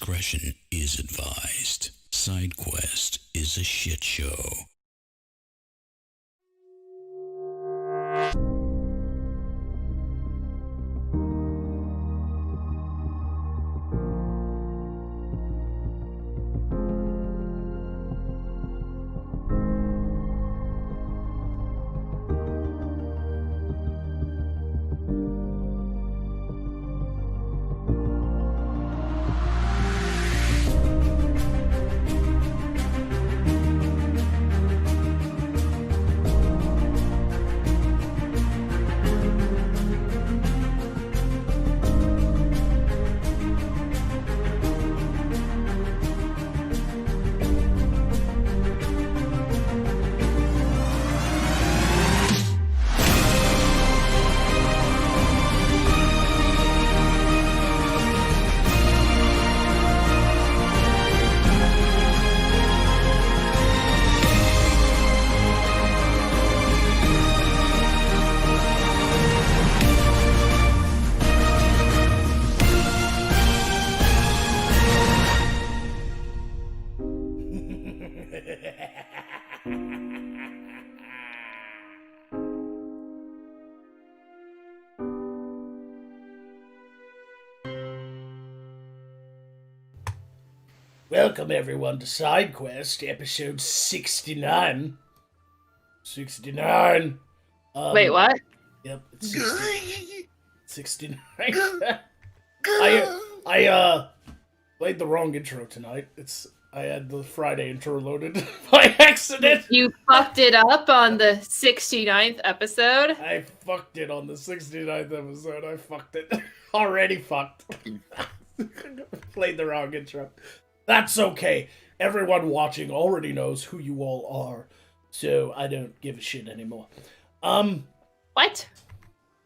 discretion is advised. SideQuest is a shit show. Welcome everyone to SideQuest, episode 69. 69. Wait, what? Yep, it's 69. I played the wrong intro tonight. I had the Friday intro loaded by accident. You fucked it up on the 69th episode? I fucked it on the 69th episode. I fucked it. Already fucked. Played the wrong intro. That's okay. Everyone watching already knows who you all are, so I don't give a shit anymore. What?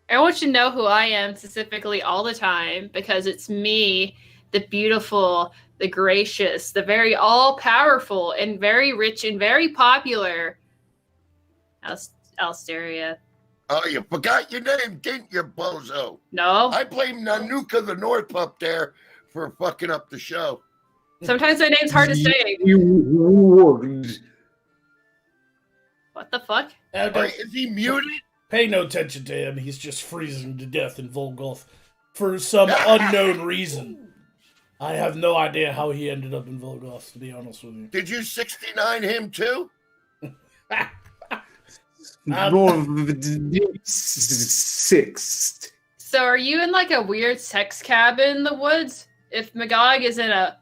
I want you to know who I am specifically all the time, because it's me, the beautiful, the gracious, the very all-powerful, and very rich and very popular Alsteria. Oh, you forgot your name, didn't you, bozo? No? I blame Nanuka the North up there for fucking up the show. Sometimes my name's hard to say. What the fuck? Is he muted? Pay no attention to him. He's just freezing to death in Volgolf for some unknown reason. I have no idea how he ended up in Volgolf, to be honest with you. Did you 69 him too? Six. So are you in like a weird sex cabin in the woods? If Magog is in a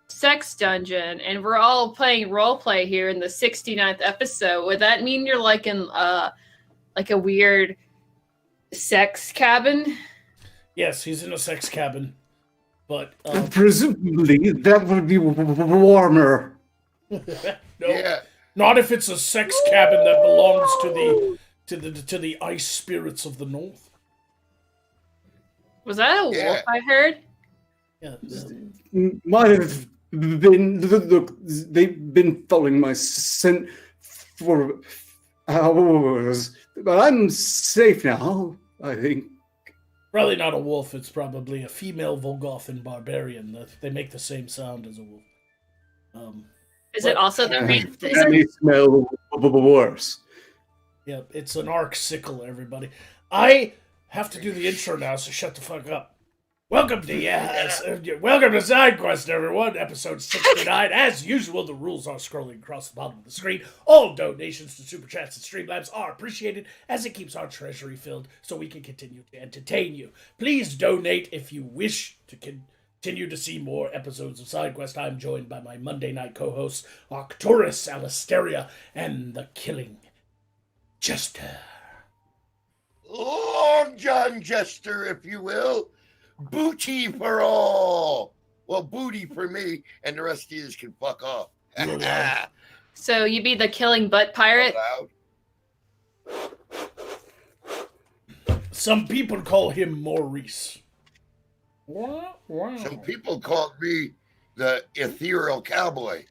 sex dungeon and we're all playing roleplay here in the 69th episode, would that mean you're like in like a weird sex cabin? Yes, he's in a sex cabin, but Presumably that would be warmer. no, Yeah. not if it's a sex cabin that belongs to the ice spirits of the north. Was that a wolf I heard? Yeah, Might have been. Look, they've been following my scent for hours, but I'm safe now, I think. probably not a wolf. It's probably a female Volgothan barbarian. They make the same sound as a wolf. Is it also the That may smell worse. Yeah, it's an arc sickle, everybody. I have to do the intro now, so shut the fuck up. Welcome to SideQuest, everyone. Episode 69. As usual, the rules are scrolling across the bottom of the screen. All donations to Super Chats and Streamlabs are appreciated, as it keeps our treasury filled so we can continue to entertain you. Please donate if you wish to continue to see more episodes of SideQuest. I'm joined by my Monday night co-hosts, Arcturus, Alisteria, and the Killing Jester. Long John Jester, if you will. Booty for all. Well, booty for me, and the rest of you can fuck off. So you be the killing butt pirate? Some people call him Maurice. Some people called me the ethereal cowboy.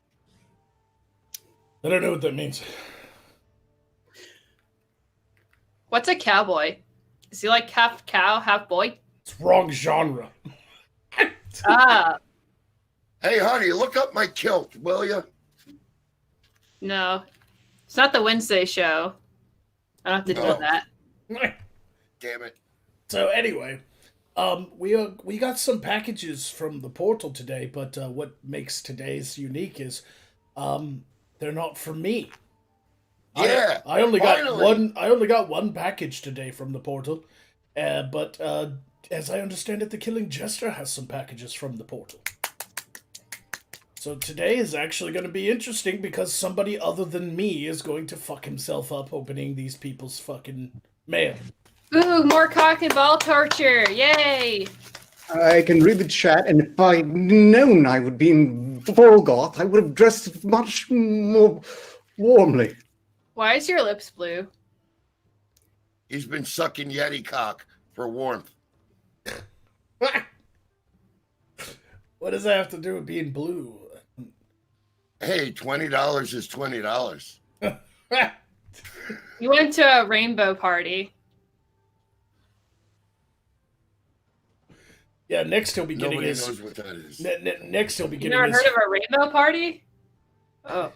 I don't know what that means. What's a cowboy? Is he like half cow, half boy? It's wrong genre. Ah. Hey, honey, look up my kilt, will you? No, it's not the Wednesday show. I don't have to deal with that. Damn it. So anyway, we got some packages from the portal today, but what makes today's unique is they're not for me. Yeah. I only got finally. one. I only got one package today from the portal, but as I understand it, the Killing Jester has some packages from the portal. So today is actually going to be interesting because somebody other than me is going to fuck himself up opening these people's fucking mail. Ooh, more cock and ball torture! Yay! I can read the chat, and if I'd known I would be in Volgoth, I would have dressed much more warmly. Why is your lips blue? He's been sucking Yeti cock for warmth. What does that have to do with being blue? Hey, $20 is $20. You went to a rainbow party. Yeah, next he'll be getting Nobody his. knows what that is. Next he'll be You getting never his. heard of a rainbow party? Oh.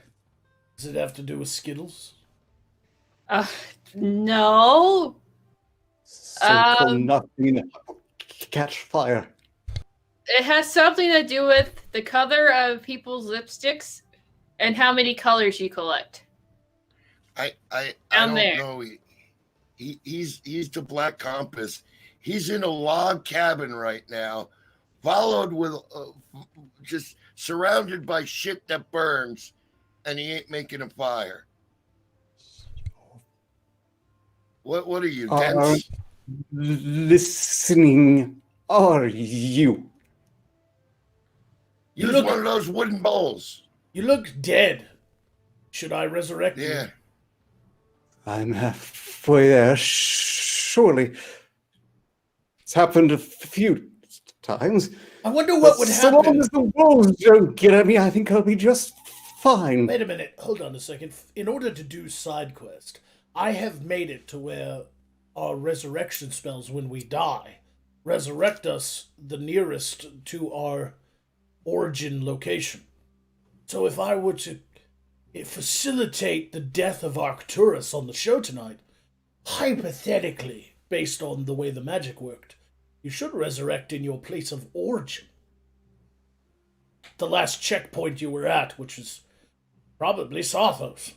Does it have to do with Skittles? No. So-called nothing catch fire. It has something to do with the color of people's lipsticks and how many colors you collect. I Down don't there. know. He's the Black Compass. He's in a log cabin right now, followed with just surrounded by shit that burns, and he ain't making a fire. What are you, dense? Listening, are you? Use look- one of those wooden bowls. You look dead. Should I resurrect you? Yeah. I'm halfway there, surely. It's happened a few times. I wonder what But would so happen. long as the wolves don't get at me, I think I'll be just fine. Wait a minute. Hold on a second. In order to do side quest, I have made it to where our resurrection spells, when we die, resurrect us the nearest to our origin location. So if I were to facilitate the death of Arcturus on the show tonight, hypothetically, based on the way the magic worked, you should resurrect in your place of origin. The last checkpoint you were at, which is probably Sothos.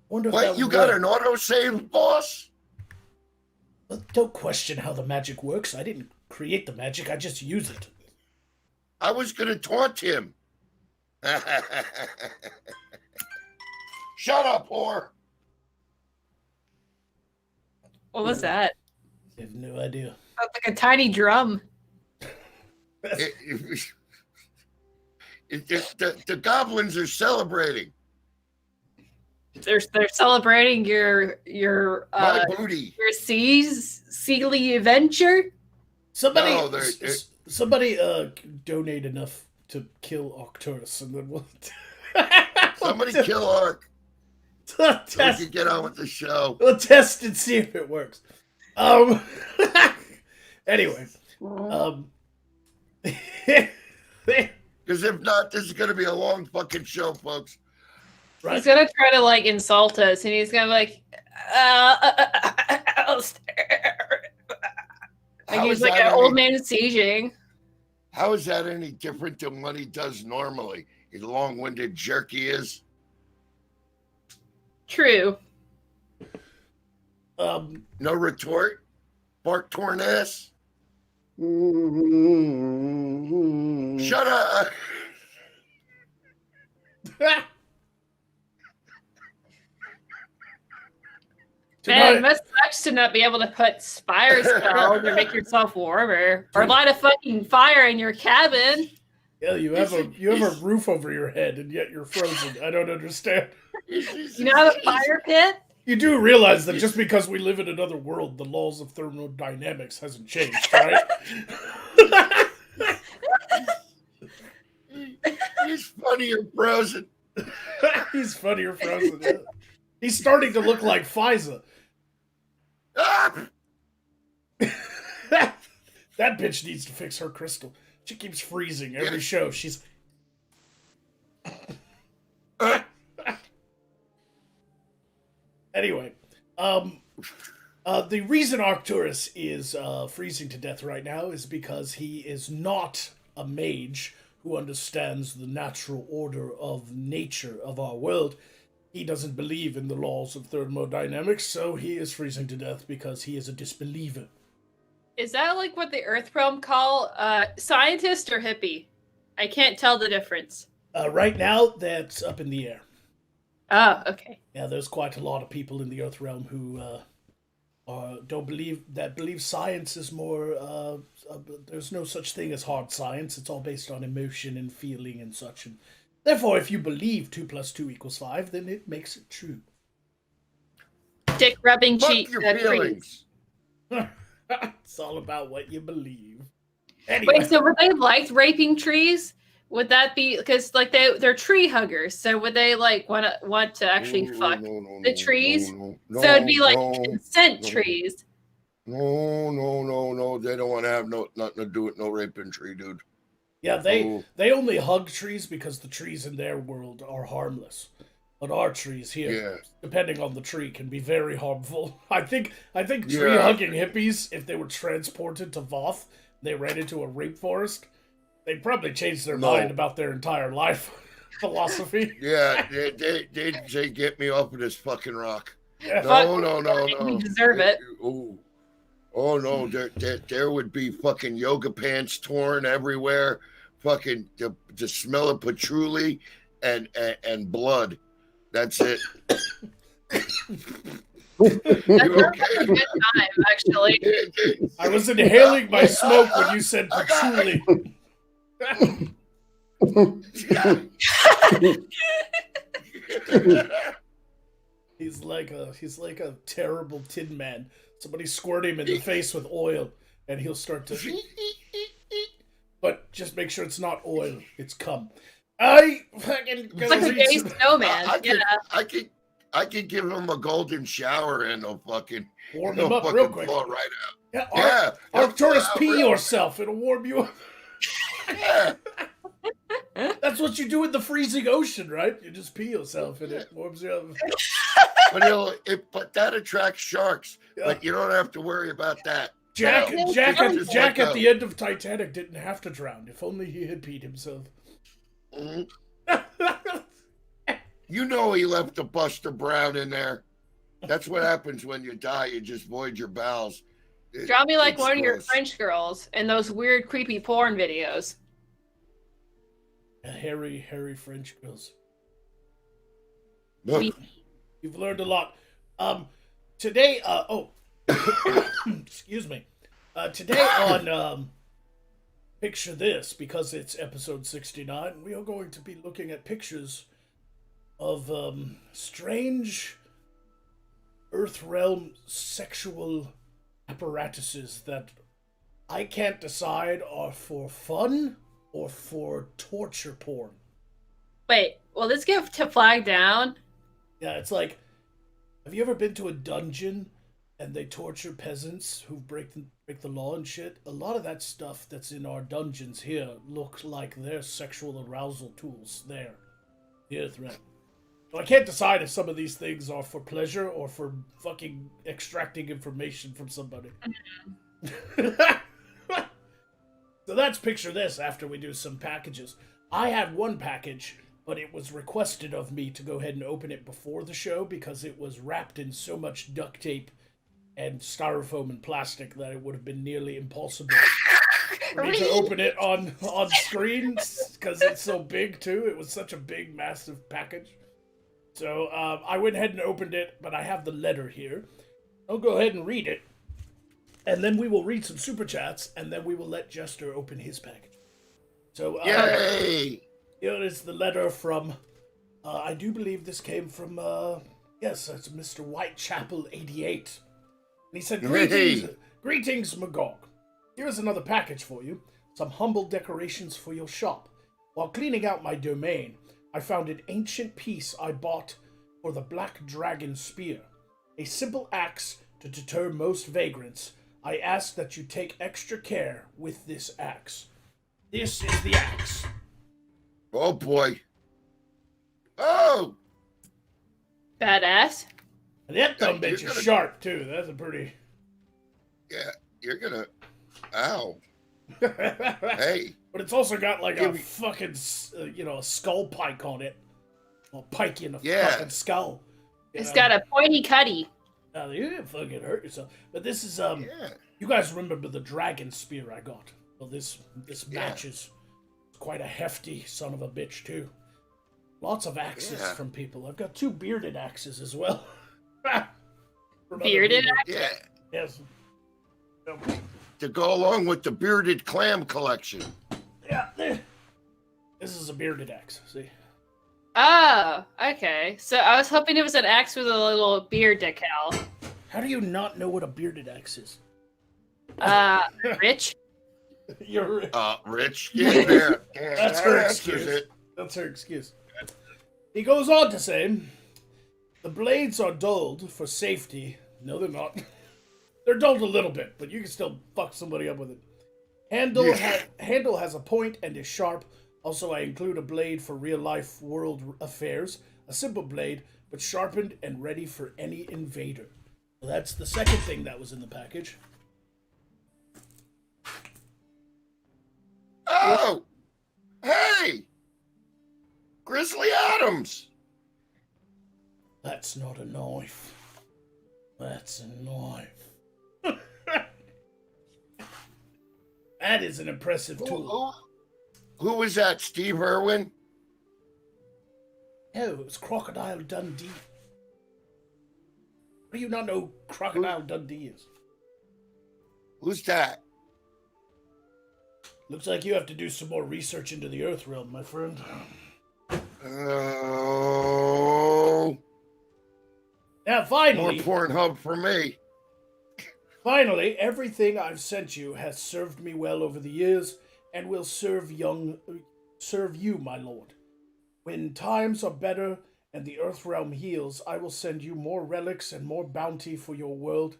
Wonder if that What, you would got work. an autosave, boss? Well, don't question how the magic works. I didn't create the magic, I just use it. I was going to taunt him. Shut up, whore. What was that? I have no idea. Sounds like a tiny drum. The goblins are celebrating They're celebrating your my booty. sealy adventure. Somebody, No, they're- somebody, donate enough to kill Arcturus, and then we'll Somebody kill Ark so we test. can get on with the show. We'll test and see if it works. Anyway, Because if not, this is going to be a long fucking show, folks. right. He's gonna try to like insult us, and he's gonna be like, like he's is like that an old man sieging. How is that any different than what he does normally? He's long-winded jerk he is. True. No retort? Bark torn ass? Shut up. Man, it must suck to not be able to put fire spells or make yourself warmer or light a fucking fire in your cabin. Yeah, you have a roof over your head, and yet you're frozen. I don't understand. You know, have a fire pit. You do realize that just because we live in another world, the laws of thermodynamics hasn't changed, right? He's funnier frozen. He's funnier frozen. Yeah. He's starting to look like Fiza. Ah! That bitch needs to fix her crystal. She keeps freezing every show. She's Anyway, the reason Arcturus is freezing to death right now is because he is not a mage who understands the natural order of nature of our world. He doesn't believe in the laws of thermodynamics, so he is freezing to death because he is a disbeliever. Is that like what the Earth Realm call scientist or hippie? I can't tell the difference. Right now, that's up in the air. Oh, okay. Yeah, there's quite a lot of people in the Earth Realm who believe science is more. There's no such thing as hard science. It's all based on emotion and feeling and such. And therefore, if you believe 2 + 2 = 5, then it makes it true. Dick rubbing Fuck cheek. your feelings. It's all about what you believe. Anyway. Wait, so would they like raping trees? Would that be because like they're tree huggers? So would they like want to actually fuck the trees? No, so it'd be like no, consent no. trees. No. They don't want to have nothing to do with no raping tree, dude. Yeah, they only hug trees because the trees in their world are harmless. But our trees here, depending on the tree, can be very harmful. I think tree hugging hippies, if they were transported to Voth, they ran into a rape forest, they'd probably change their mind about their entire life philosophy. Yeah, they'd say, get me off of this fucking rock. Yeah. No. We deserve it. Oh no, there would be fucking yoga pants torn everywhere, fucking the smell of patchouli and blood. That's it. That's a good time, actually. I was inhaling my smoke when you said patchouli. He's like a terrible tin man. Somebody squirt him in the face with oil, and he'll start to. But just make sure it's not oil; it's cum. It's like a gay snowman. I could give him a golden shower and he'll fucking warm him up real quick. Fall right out. Yeah, Arcturus, pee yourself. It'll warm you up. Yeah. That's what you do in the freezing ocean, right? You just pee yourself and it warms you up. But that attracts sharks. Yeah. But you don't have to worry about that. Jack No. at the end of Titanic didn't have to drown. If only he had peed himself. Mm-hmm. You know he left a Buster Brown in there. That's what happens when you die. You just void your bowels. Draw me like one of your gross. French girls in those weird, creepy porn videos. Hairy French girls. Look, You've learned a lot. Today, excuse me. Today on Picture This, because it's episode 69, we are going to be looking at pictures of strange Earth Realm sexual apparatuses that I can't decide are for fun or for torture porn. Wait, will this get to flag down? Yeah, it's like, have you ever been to a dungeon and they torture peasants who break the law and shit? A lot of that stuff that's in our dungeons here looks like their sexual arousal tools there. The Earth Realm. So I can't decide if some of these things are for pleasure or for fucking extracting information from somebody. So that's Picture This after we do some packages. I had one package, but it was requested of me to go ahead and open it before the show because it was wrapped in so much duct tape and styrofoam and plastic that it would have been nearly impossible for me to open it on screen because it's so big too. It was such a big, massive package. So I went ahead and opened it, but I have the letter here. I'll go ahead and read it. And then we will read some super chats, and then we will let Jester open his package. So, yay! Here is the letter from, I do believe this came from, yes, it's Mr. Whitechapel 88. And he said, Greetings, Magog. Here is another package for you. Some humble decorations for your shop. While cleaning out my domain, I found an ancient piece I bought for the Black Dragon Spear. A simple axe to deter most vagrants. I ask that you take extra care with this axe. This is the axe. Oh boy. Oh, Badass. And that dumb You're bitch is gonna- sharp too. That's a pretty. yeah, you're gonna. Ow. But Hey, it's also got like Give a me- fucking, a skull pike on it. A pike in the Yeah. fucking skull. It's got a pointy cutty. You didn't fucking hurt yourself. But this is yeah. You guys remember the dragon spear I got? Well, this Yeah. match is quite a hefty son of a bitch too. Lots of axes Yeah. from people. I've got 2 bearded axes as well. From other Bearded people. Yeah. Yes. To go along with the bearded clam collection. Yeah. This is a bearded axe. See. Oh, okay. So I was hoping it was an axe with a little beard decal. How do you not know what a bearded axe is? Rich? You're. Rich. Yeah. That's her answers excuse. it. That's her excuse. He goes on to say, the blades are dulled for safety. No, they're not. They're dulled a little bit, but you can still fuck somebody up with it. Handle has a point and is sharp. Also, I include a blade for real-life world affairs. A simple blade, but sharpened and ready for any invader. So that's the second thing that was in the package. Oh, hey, Grizzly Adams. That's not a knife. That's a knife. That is an impressive tool. Who was that? Steve Irwin? Oh, it was Crocodile Dundee. How do you not know who Crocodile Dundee is? Who's that? Looks like you have to do some more research into the Earth realm, my friend. Oh, Now, more finally, Pornhub for me. everything I've sent you has served me well over the years, and will serve you, my lord. When times are better and the Earth realm heals, I will send you more relics and more bounty for your world,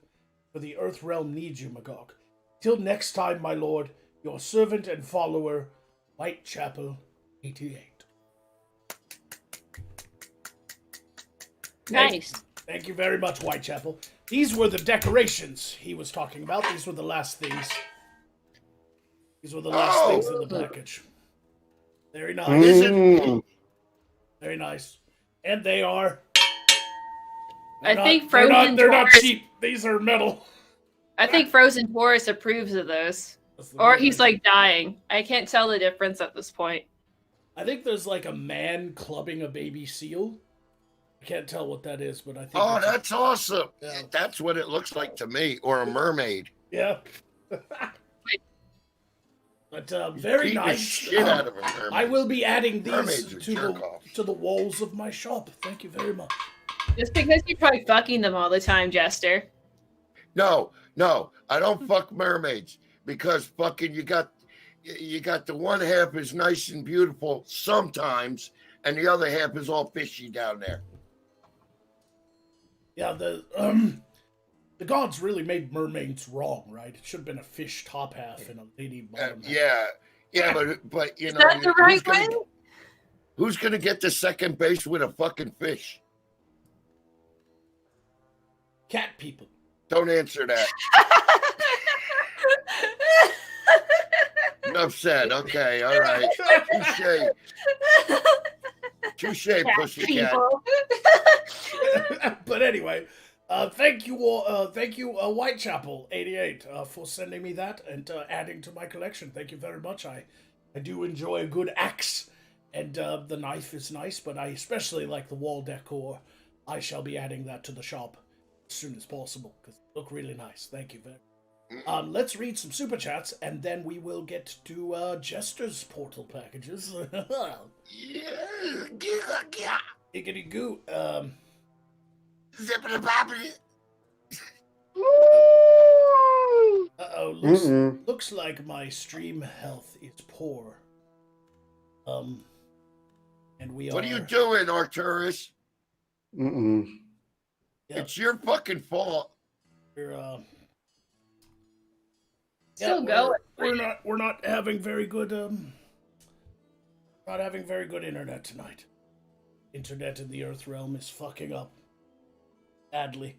for the Earth realm needs you, Magog. Till next time, my lord, your servant and follower, Whitechapel 88. Nice. Thank you very much, Whitechapel. These were the decorations he was talking about. These were the last things. These were the last things in the package. Very nice. Mm. Very nice. And they are... I think they're Frozen not Taurus- cheap. These are metal. I think Frozen Taurus approves of those. Or he's like dying. I can't tell the difference at this point. I think there's like a man clubbing a baby seal. I can't tell what that is, but I think... Oh, it's a- that's awesome. Yeah. That's what it looks like to me, or a mermaid. Yeah. But very Beat the nice. shit out of a mermaid. I will be adding these Mermaids are to jerk-offs. the walls of my shop. Thank you very much. Just because you're probably fucking them all the time, Jester. No, I don't fuck mermaids because fucking you got the one half is nice and beautiful sometimes, and the other half is all fishy down there. Yeah, the gods really made mermaids wrong, right? It should have been a fish top half and a lady bottom half. Yeah, but you Is know, that the right way? who's gonna get the second base with a fucking fish? Cat people. Don't answer that. Enough said. Okay, all right. Touche, pussycat. People. But anyway, thank you all. Thank you, Whitechapel 88, for sending me that and adding to my collection. Thank you very much. I do enjoy a good axe, and the knife is nice, but I especially like the wall decor. I shall be adding that to the shop as soon as possible because they look really nice. Thank you very much. Let's read some super chats, and then we will get to Jester's portal packages. Yeah. Giggity goo. Zippity boppity. Uh-oh, looks like my stream health is poor. And we What are you doing, Arturus? Mm-mm. Yeah, It's your fucking fault. we're Still going. We're not having very good not having very good internet tonight. internet in the Earth realm is fucking up badly.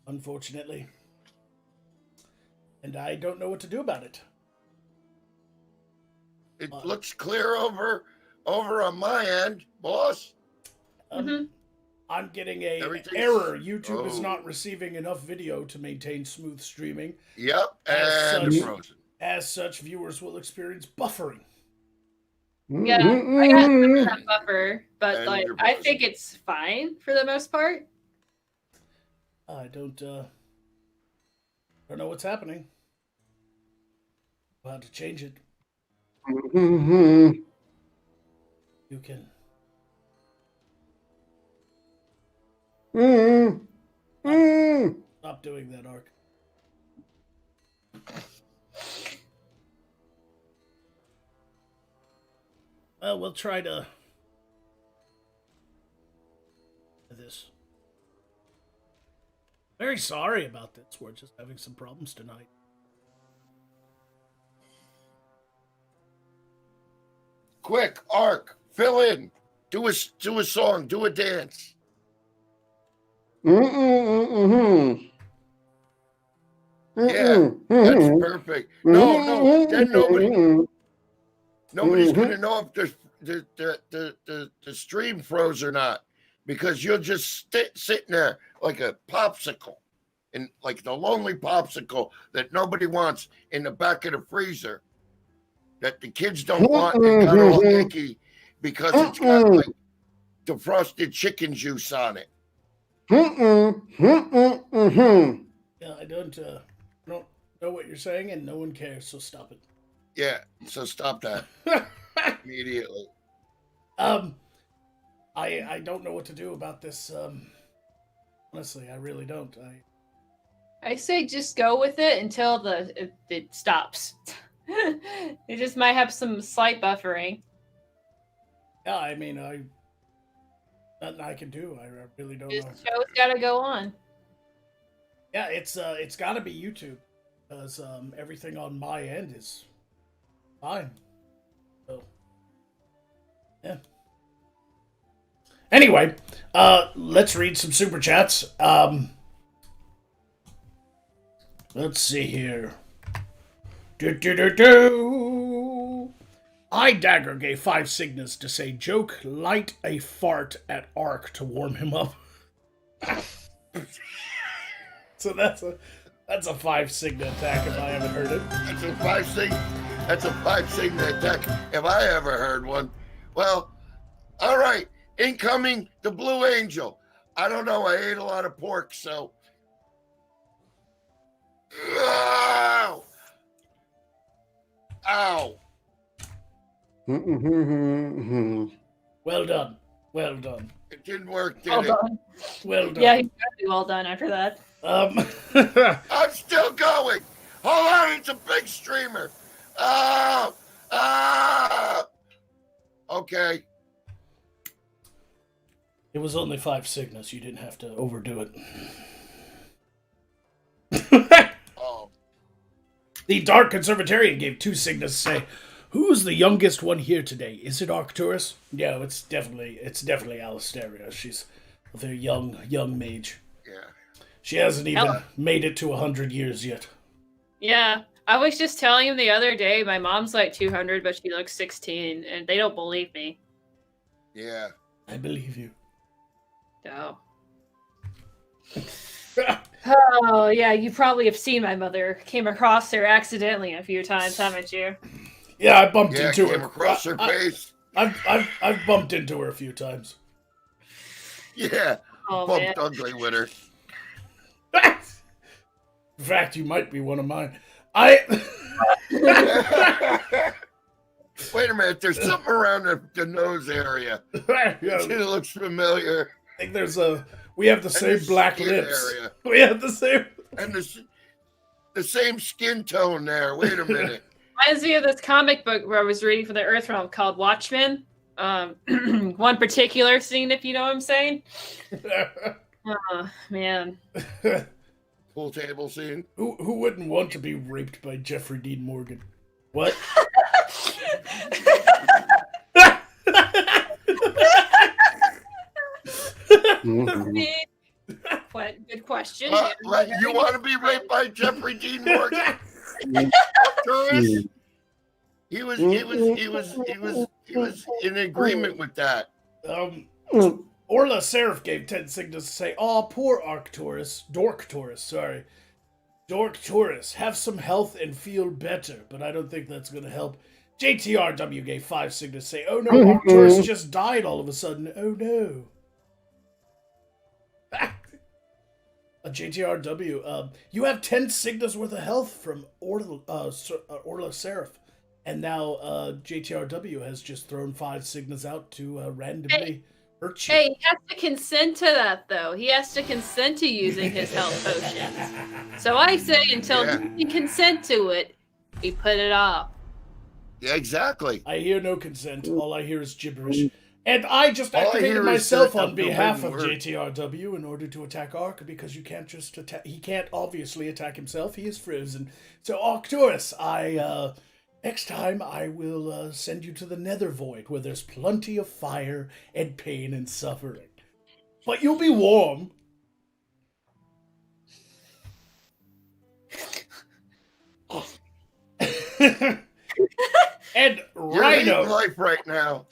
Unfortunately. And I don't know what to do about it. It looks clear over on my end, boss. I'm getting a Everything's- error. YouTube is not receiving enough video to maintain smooth streaming. Yep, and such- frozen. As such, viewers will experience buffering. Yeah, I got some of that buffer, but And like you're I buzzing. think it's fine for the most part. I don't know what's happening. We'll have to change it. You can. Stop doing that, Ark. Well, we'll try to this. Very sorry about this. We're just having some problems tonight. Quick, Ark, fill in. Do a song. Do a dance. Yeah, that's perfect. No, then nobody's gonna know if the stream froze or not, because you'll just sitting there like a popsicle, and like the lonely popsicle that nobody wants in the back of the freezer, that the kids don't want and got all icky because it's got like defrosted chicken juice on it. Yeah, I don't know what you're saying, and no one cares, so stop it. Yeah, so stop that immediately. I don't know what to do about this. Honestly, I really don't. I say just go with it until it stops. It just might have some slight buffering. Yeah, I mean, nothing I can do. I really don't Just know. show's gotta go on. Yeah, it's got to be YouTube, because everything on my end is fine. So, yeah. Anyway, let's read some super chats. Let's see here. I Dagger gave 5 signals to say joke, light a fart at Ark to warm him up. So that's a 5 signet attack if I haven't heard it. That's a 5 signet attack if I ever heard one. Well, all right. Incoming the Blue Angel. I don't know. I ate a lot of pork, so. Ow! Ow! Well done. Well done. It didn't work, did Well it? done. Well done. Yeah, he's gotta be well done after that. I'm still going. Hold on, it's a big streamer. Oh! Ah! Okay. It was only 5 signals. You didn't have to overdo it. Oh. The Dark Conservatarian gave 2 signals to say, "Who's the youngest one here today? Is it Arcturus?" Yeah, it's definitely Alistaria. She's a very young mage. Yeah. She hasn't even Hello. made it to 100 years yet. Yeah, I was just telling him the other day, my mom's like 200, but she looks 16, and they don't believe me. Yeah. I believe you. So. Oh, yeah, you probably have seen my mother. Came across her accidentally a few times, haven't you? Yeah, I bumped Yeah, into came her. across her face. I've bumped into her a few times. Yeah. Oh, Bumped man. ugly with her. In fact, you might be one of mine. Wait a minute. There's something around the nose area. Yeah, It looks familiar. I think we have the same the black skin lips. area. We have the same. And the same skin tone there. Wait a minute. Reminds me of this comic book where I was reading for the Earth Realm called Watchmen. One particular scene, if you know what I'm saying. Oh, man. Pool table scene. Who wouldn't want to be raped by Jeffrey Dean Morgan? What? What? Good question. You want to be raped by Jeffrey Dean Morgan? Tourist? He was in agreement with that. Orla Seraph gave 10 signals to say, "Aw, poor Dork Taurus, sorry. Dork Taurus, have some health and feel better," but I don't think that's going to help. JTRW gave 5 signals to say, "Oh no, Arcturus just died all of a sudden. Oh no." A JTRW, you have 10 signals worth of health from Orla Seraph. And now JTRW has just thrown 5 signals out to randomly hurt you. Hey, he has to consent to that, though. He has to consent to using his health potions. So I say until he can consent to it, we put it off. Yeah, exactly. I hear no consent. All I hear is gibberish. And I just activated myself on behalf of JTRW in order to attack Ark, because you can't just attack. He can't obviously attack himself. He is frozen. So Arcturus, next time I will send you to the Nether Void, where there's plenty of fire and pain and suffering. But you'll be warm. And Rhino, life right now.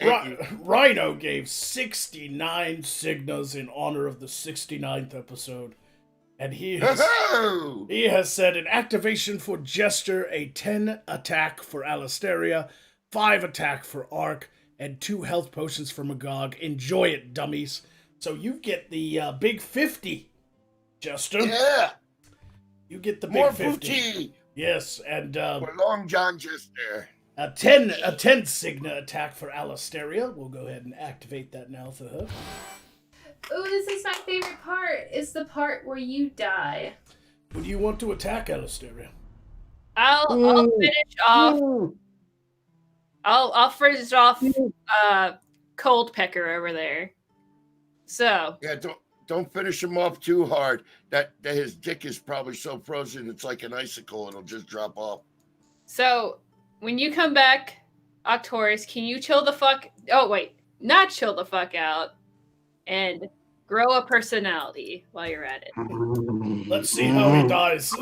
Rhino gave 69 signals in honor of the 69th episode. And he has said an activation for Jester, a 10 attack for Alistaria, 5 attack for Ark, and 2 health potions for Magog. Enjoy it, dummies. So you get the big 50, Jester. Yeah. You get the More big 50. booty. Yes, and for Long John Jester. A 10 Signa attack for Alistaria. We'll go ahead and activate that now for her. Oh, this is my favorite part. It's the part where you die. Who do you want to attack, Alistaria? I'll finish off. I'll finish off Cold Pecker over there. So yeah, don't finish him off too hard. That his dick is probably so frozen it's like an icicle. It'll just drop off. So when you come back, Arcturus, can you chill the fuck? Oh wait, not chill the fuck out, and grow a personality while you're at it. Let's see how he dies.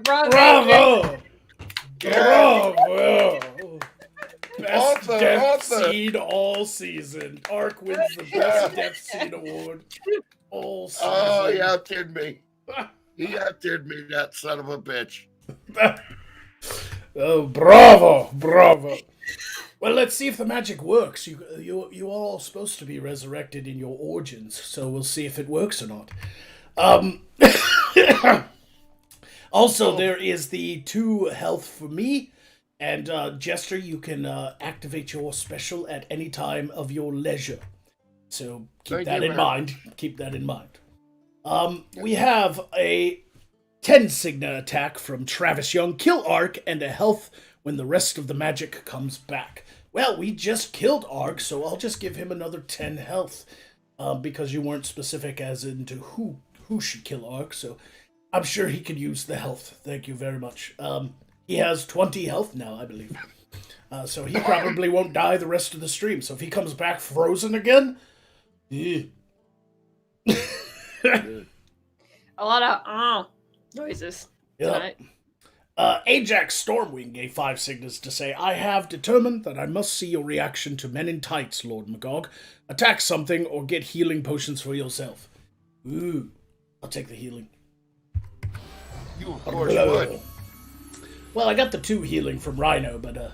Bravo! Best death seed all season. Ark wins the best death seed award all season. Oh, he outdid me. He outdid me, that son of a bitch. Oh, bravo! Well, let's see if the magic works. You are all supposed to be resurrected in your origins, so we'll see if it works or not. Also, there is the 2 health for me, and Jester, you can activate your special at any time of your leisure. So keep that in mind. We have a 10 Signa attack from Travis Young. Kill Ark and a health when the rest of the magic comes back. Well, we just killed Ark, so I'll just give him another 10 health. Because you weren't specific as into who should kill Ark, so I'm sure he could use the health. Thank you very much. He has 20 health now, I believe. So he probably won't die the rest of the stream. So if he comes back frozen again... A lot of noises tonight. Ajax Stormwing gave 5 signals to say, "I have determined that I must see your reaction to men in tights, Lord Magog. Attack something or get healing potions for yourself." Ooh, I'll take the healing. You of course would. Well, I got the 2 healing from Rhino, but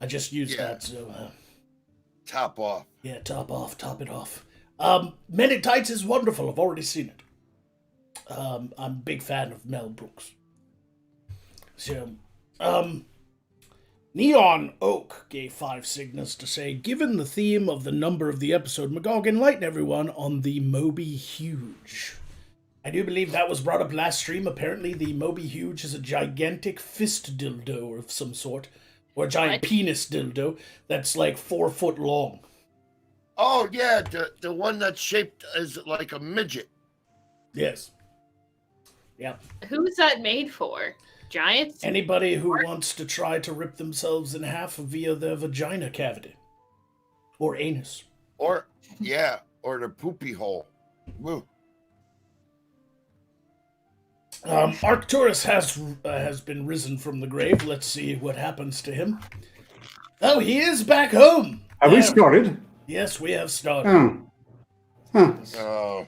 I just used that, so... top off. Yeah, top it off. Men in Tights is wonderful. I've already seen it. I'm a big fan of Mel Brooks. So, Neon Oak gave 5 signals to say, "Given the theme of the number of the episode, Magog, enlighten everyone on the Moby Huge." I do believe that was brought up last stream. Apparently, the Moby Huge is a gigantic fist dildo of some sort, or a giant penis dildo that's like 4 foot long. Oh yeah, the one that's shaped as like a midget. Yes. Yep. Who's that made for? Giants? Anybody who wants to try to rip themselves in half via their vagina cavity. Or anus. Or the poopy hole. Woo. Arcturus has been risen from the grave. Let's see what happens to him. Oh, he is back home. Have we started? Yes, we have started. Oh. Huh. Oh.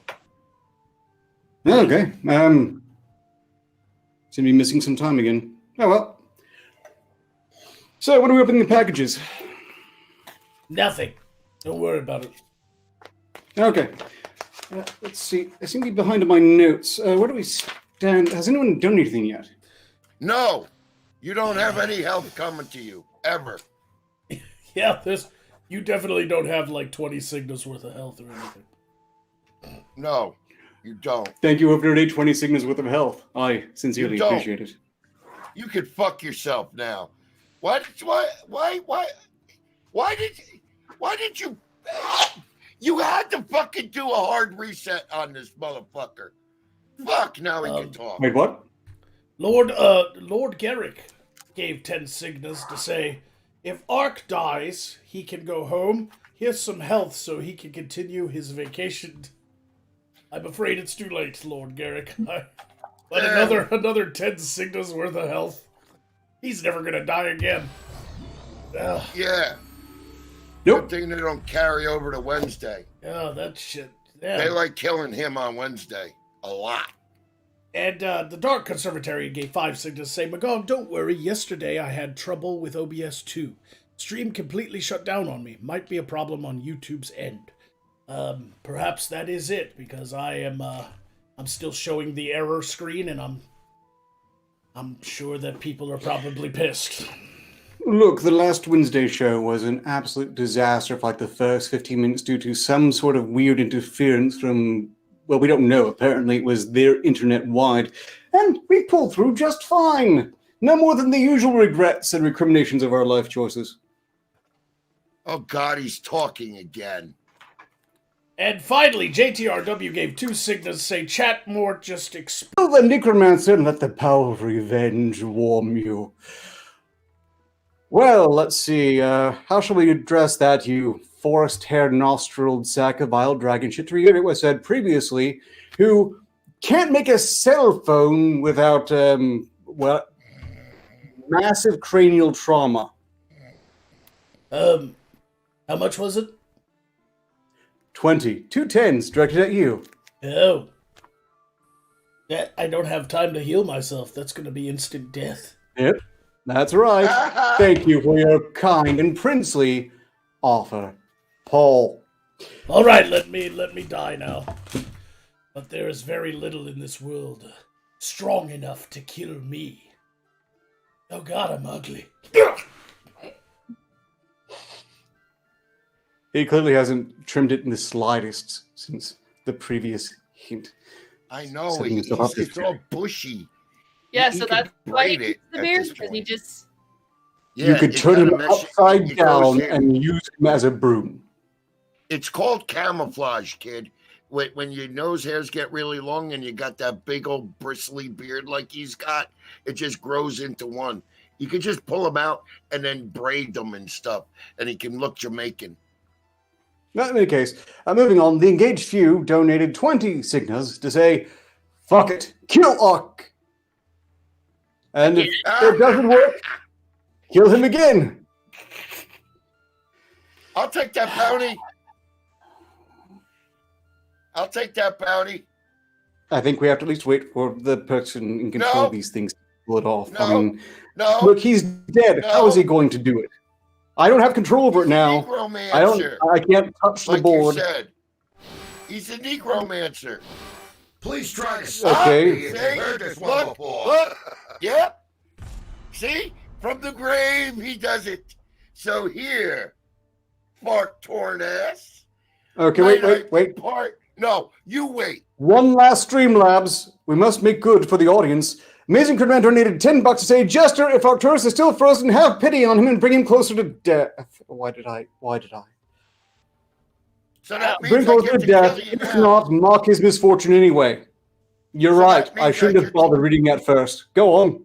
Okay. Seem to be missing some time again. Oh well. So, when are we opening the packages? Nothing. Don't worry about it. Okay. Let's see. I seem to be behind on my notes. Where do we stand? Has anyone done anything yet? No, you don't have any help coming to you ever. Yeah, you definitely don't have like 20 signals worth of health or anything. No, you don't. Thank you for donate 20 signals worth of health. I sincerely You don't. appreciate it. You could fuck yourself now. Why did you? You had to fucking do a hard reset on this motherfucker. Fuck, now we can talk. Wait, what? Lord Garrick gave 10 signals to say, if Ark dies, he can go home. Here's some health so he can continue his vacation. I'm afraid it's too late, Lord Garrick. But another 10 signals worth of health. He's never gonna die again. Ugh. Yeah. Nope. Good thing they don't carry over to Wednesday. Oh, that shit. Yeah. They like killing him on Wednesday. A lot. And the Dark Conservatory gave 5 signals saying, Magog, don't worry, yesterday I had trouble with OBS 2. Stream completely shut down on me. Might be a problem on YouTube's end. Perhaps that is it, because I'm still showing the error screen, and I'm sure that people are probably pissed. Look, the last Wednesday show was an absolute disaster for like the first 15 minutes due to some sort of weird interference from, well, we don't know. Apparently it was their internet-wide. And we pulled through just fine. No more than the usual regrets and recriminations of our life choices. Oh, God, he's talking again. And finally, JTRW gave 2 signals say, chat more, just Kill the necromancer and let the power of revenge warm you. Well, let's see. How shall we address that, you forest-haired, nostriled sack of vile dragon shit? To reiterate what I said previously, who can't make a cell phone without, massive cranial trauma. How much was it? 20. 2 10s directed at you. Oh. Yeah, I don't have time to heal myself. That's going to be instant death. Yep, that's right. Thank you for your kind and princely offer, Paul. All right, let me die now. But there is very little in this world strong enough to kill me. Oh God, I'm ugly. He clearly hasn't trimmed it in the slightest since the previous hint. I know. Setting himself up It's all bushy. Yeah, He so could that's why he braid it keeps the at beard, this because he point. just... Yeah, You could it's turn got him a mesh- upside it goes down in. and use him as a broom. It's called camouflage, kid. When your nose hairs get really long and you got that big old bristly beard like he's got, it just grows into one. You could just pull them out and then braid them and stuff, and he can look Jamaican. Well, in any case, moving on, the engaged few donated 20 signas to say, fuck it, kill Ark. And if it doesn't work, kill him again. I'll take that bounty. I'll take that bounty. I think we have to at least wait for the person in control No. of these things to pull it off. No. I mean, No. look, he's dead. No. How is he going to do it? I don't have control over it now. Negromancer. I can't touch the Like board. you said. He's a necromancer. Please try to stop Okay. me if you've heard this one Look, before. look. Yep. See? From the grave, he does it. So here, Mark torn ass. Okay, Might I wait. Part. No, you wait. One last Streamlabs. We must make good for the audience. Amazing Crit Man donated $10 to say, Jester, if Arcturus is still frozen, have pity on him and bring him closer to death. Why did I? So that means Bring I closer get to to kill death. you If now. not, mock his misfortune anyway. You're So right. that I means shouldn't have bothered reading at first. Go on.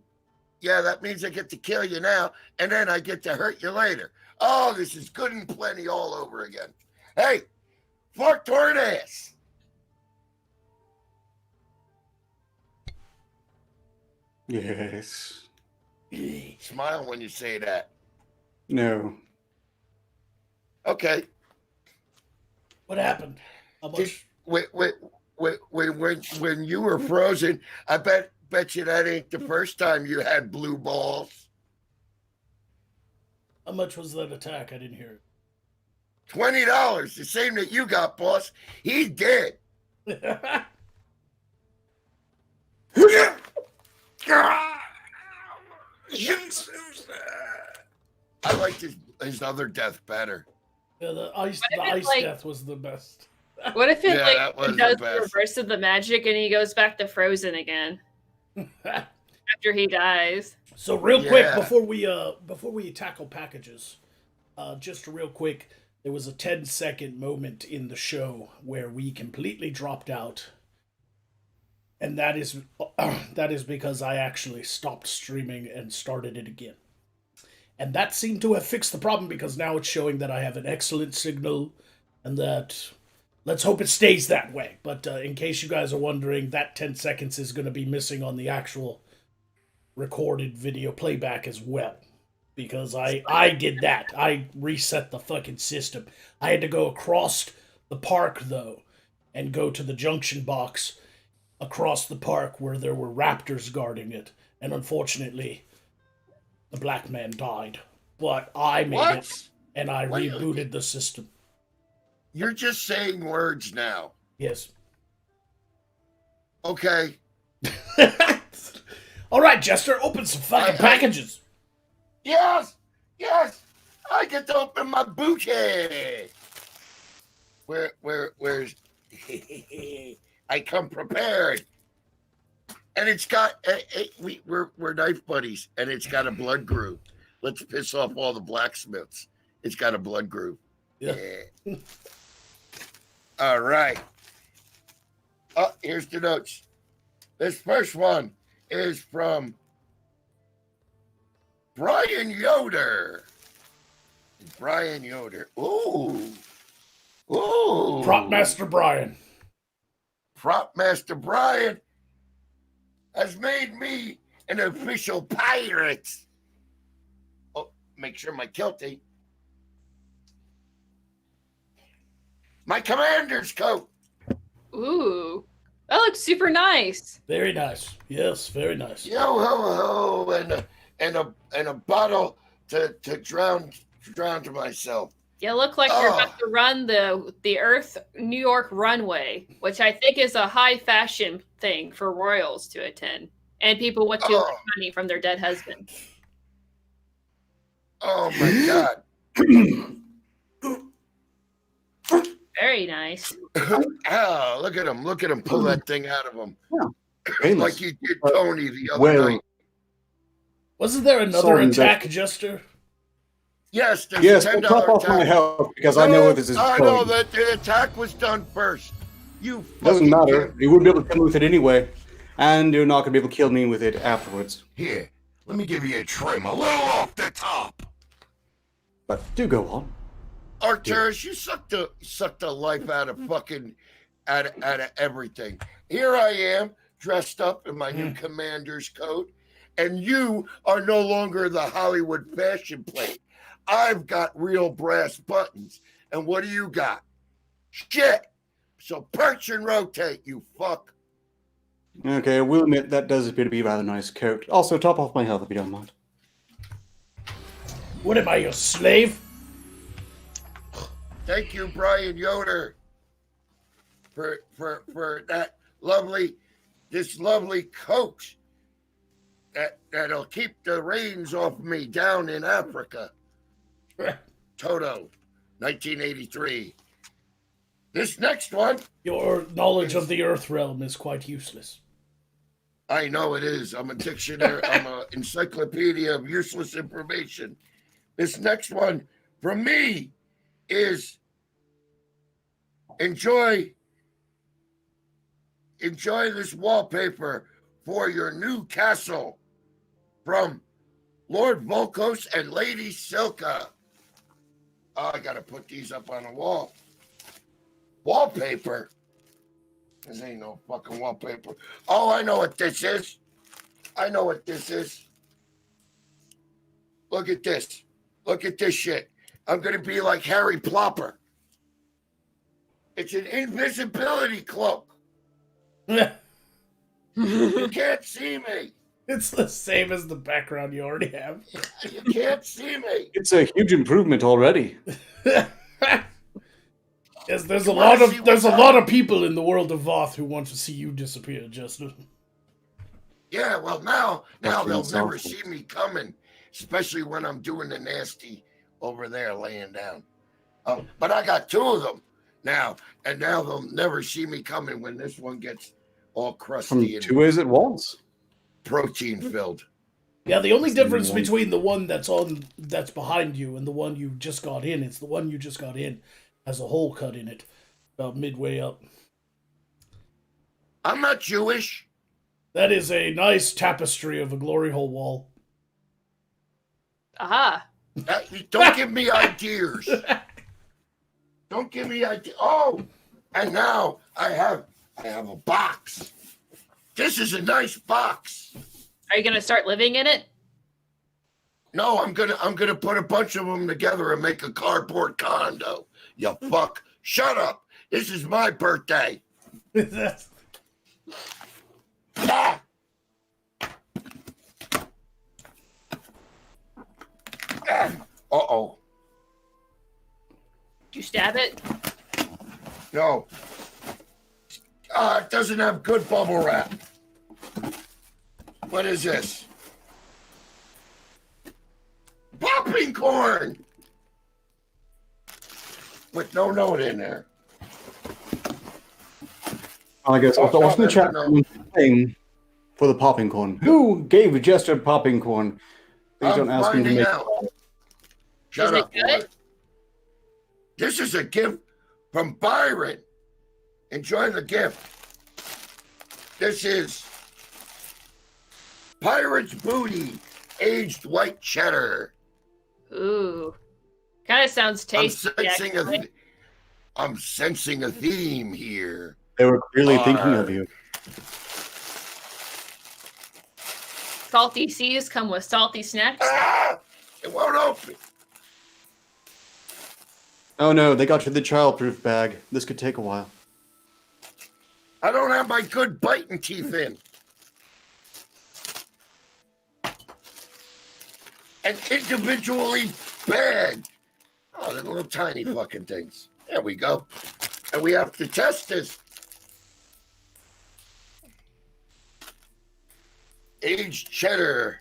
Yeah, that means I get to kill you now, and then I get to hurt you later. Oh, this is good and plenty all over again. Hey, fuck toward ass. Yes. Smile when you say that. No. Okay. What happened? How much? When you were frozen, I bet you that ain't the first time you had blue balls. How much was that attack? I didn't hear $20, the same that you got, boss. He's dead. it. I liked his other death better. Yeah, the ice like- death was the best. What if it Yeah, like that was it the does the best. reverse of the magic and he goes back to frozen again after he dies? So real quick Yeah. before we tackle packages, just real quick, there was a 10-second moment in the show where we completely dropped out, and that is because I actually stopped streaming and started it again. And that seemed to have fixed the problem because now it's showing that I have an excellent signal, and that let's hope it stays that way. But in case you guys are wondering, that 10 seconds is going to be missing on the actual recorded video playback as well. Because I did that. I reset the fucking system. I had to go across the park, though, and go to the junction box across the park where there were raptors guarding it. And unfortunately, the black man died. But I made What? it, and I What? rebooted the system. You're just saying words now. Yes. Okay. All right, Jester, open some fucking packages. Yes. I get to open my booty. Where's I come prepared. And it's got we're knife buddies, and it's got a blood groove. Let's piss off all the blacksmiths. It's got a blood groove. Yeah. All right. Oh, here's the notes. This first one is from Brian Yoder. Brian Yoder. Ooh. Prop Master Brian. Prop Master Brian has made me an official pirate. Oh, make sure my kilty. My commander's coat. Ooh, that looks super nice. Very nice. Yes, very nice. Yo ho ho, and a bottle to drown to myself. You look like you're about to run the Earth New York runway, which I think is a high fashion thing for royals to attend, and people want to make money from their dead husband. Oh my god. Very nice. Oh, look at him pull that thing out of him. Painless. Like you did Tony the other Well, night. Wasn't there another Sorry, attack, Jester? Yes, there's yes, a we'll $10 top off my attack. health because I know where this is I know going. that the attack was done first. You Doesn't fucking matter. kid. You wouldn't be able to kill me with it anyway. And you're not going to be able to kill me with it afterwards. Here, let me give you a trim a little off the top. But do go on. Arcturus, you sucked the life out of fucking out of everything. Here I am, dressed up in my new commander's coat, and you are no longer the Hollywood fashion plate. I've got real brass buttons, and what do you got? Shit. So perch and rotate, you fuck. Okay, I will admit that does appear to be a rather nice coat. Also, top off my health if you don't mind. What am I, your slave? Thank you, Brian Yoder, for that lovely coat that'll keep the rains off me down in Africa. Toto, 1983. This next one, Your knowledge of the Earth realm is quite useless. I know it is. I'm a dictionary. I'm an encyclopedia of useless information. This next one from me is enjoy enjoy this wallpaper for your new castle from Lord Volkos and Lady Silka. Oh, I gotta put these up on a wall. Wallpaper? This ain't no fucking wallpaper. Oh, I know what this is. I know what this is. Look at this. Look at this shit. I'm gonna be like Harry Plopper. It's an invisibility cloak. You can't see me. It's the same as the background you already have. You can't see me. It's a huge improvement already. Yes, there's a lot of people in the world of Voth who want to see you disappear, Jester. Yeah, well now they'll never awful. see me coming, especially when I'm doing the nasty over there laying down. But I got two of them now, and now they'll never see me coming when this one gets all From crusty and two ways at once. protein filled. Yeah, the only difference between the one that's behind you and the one you just got in is the one you just got in has a hole cut in it about midway up. I'm not Jewish. That is a nice tapestry of a glory hole wall. Aha. Don't give me ideas. Don't give me ideas. Oh, and now I have a box. This is a nice box. Are you gonna start living in it? No, I'm gonna put a bunch of them together and make a cardboard condo. You fuck. Shut up. This is my birthday. Ah! Uh-oh. Did you stab it? No. It doesn't have good bubble wrap. What is this? Popping corn! With no note in there. I guess Oh, what's in the no, chat no. room saying for the popping corn? Who gave Jester popping corn? Please don't ask him to finding make out. Shut Is it up, good? boy. This is a gift from Byron. Enjoy the gift. This is Pirate's Booty, aged white cheddar. Ooh. Kind of sounds tasty. actually. I'm sensing a theme here. They were clearly thinking of you. Salty seas come with salty snacks. Ah! It won't open. Oh no, they got you the childproof bag. This could take a while. I don't have my good biting teeth in. And individually bagged. Oh, they're little tiny fucking things. There we go. And we have to test this. Aged cheddar.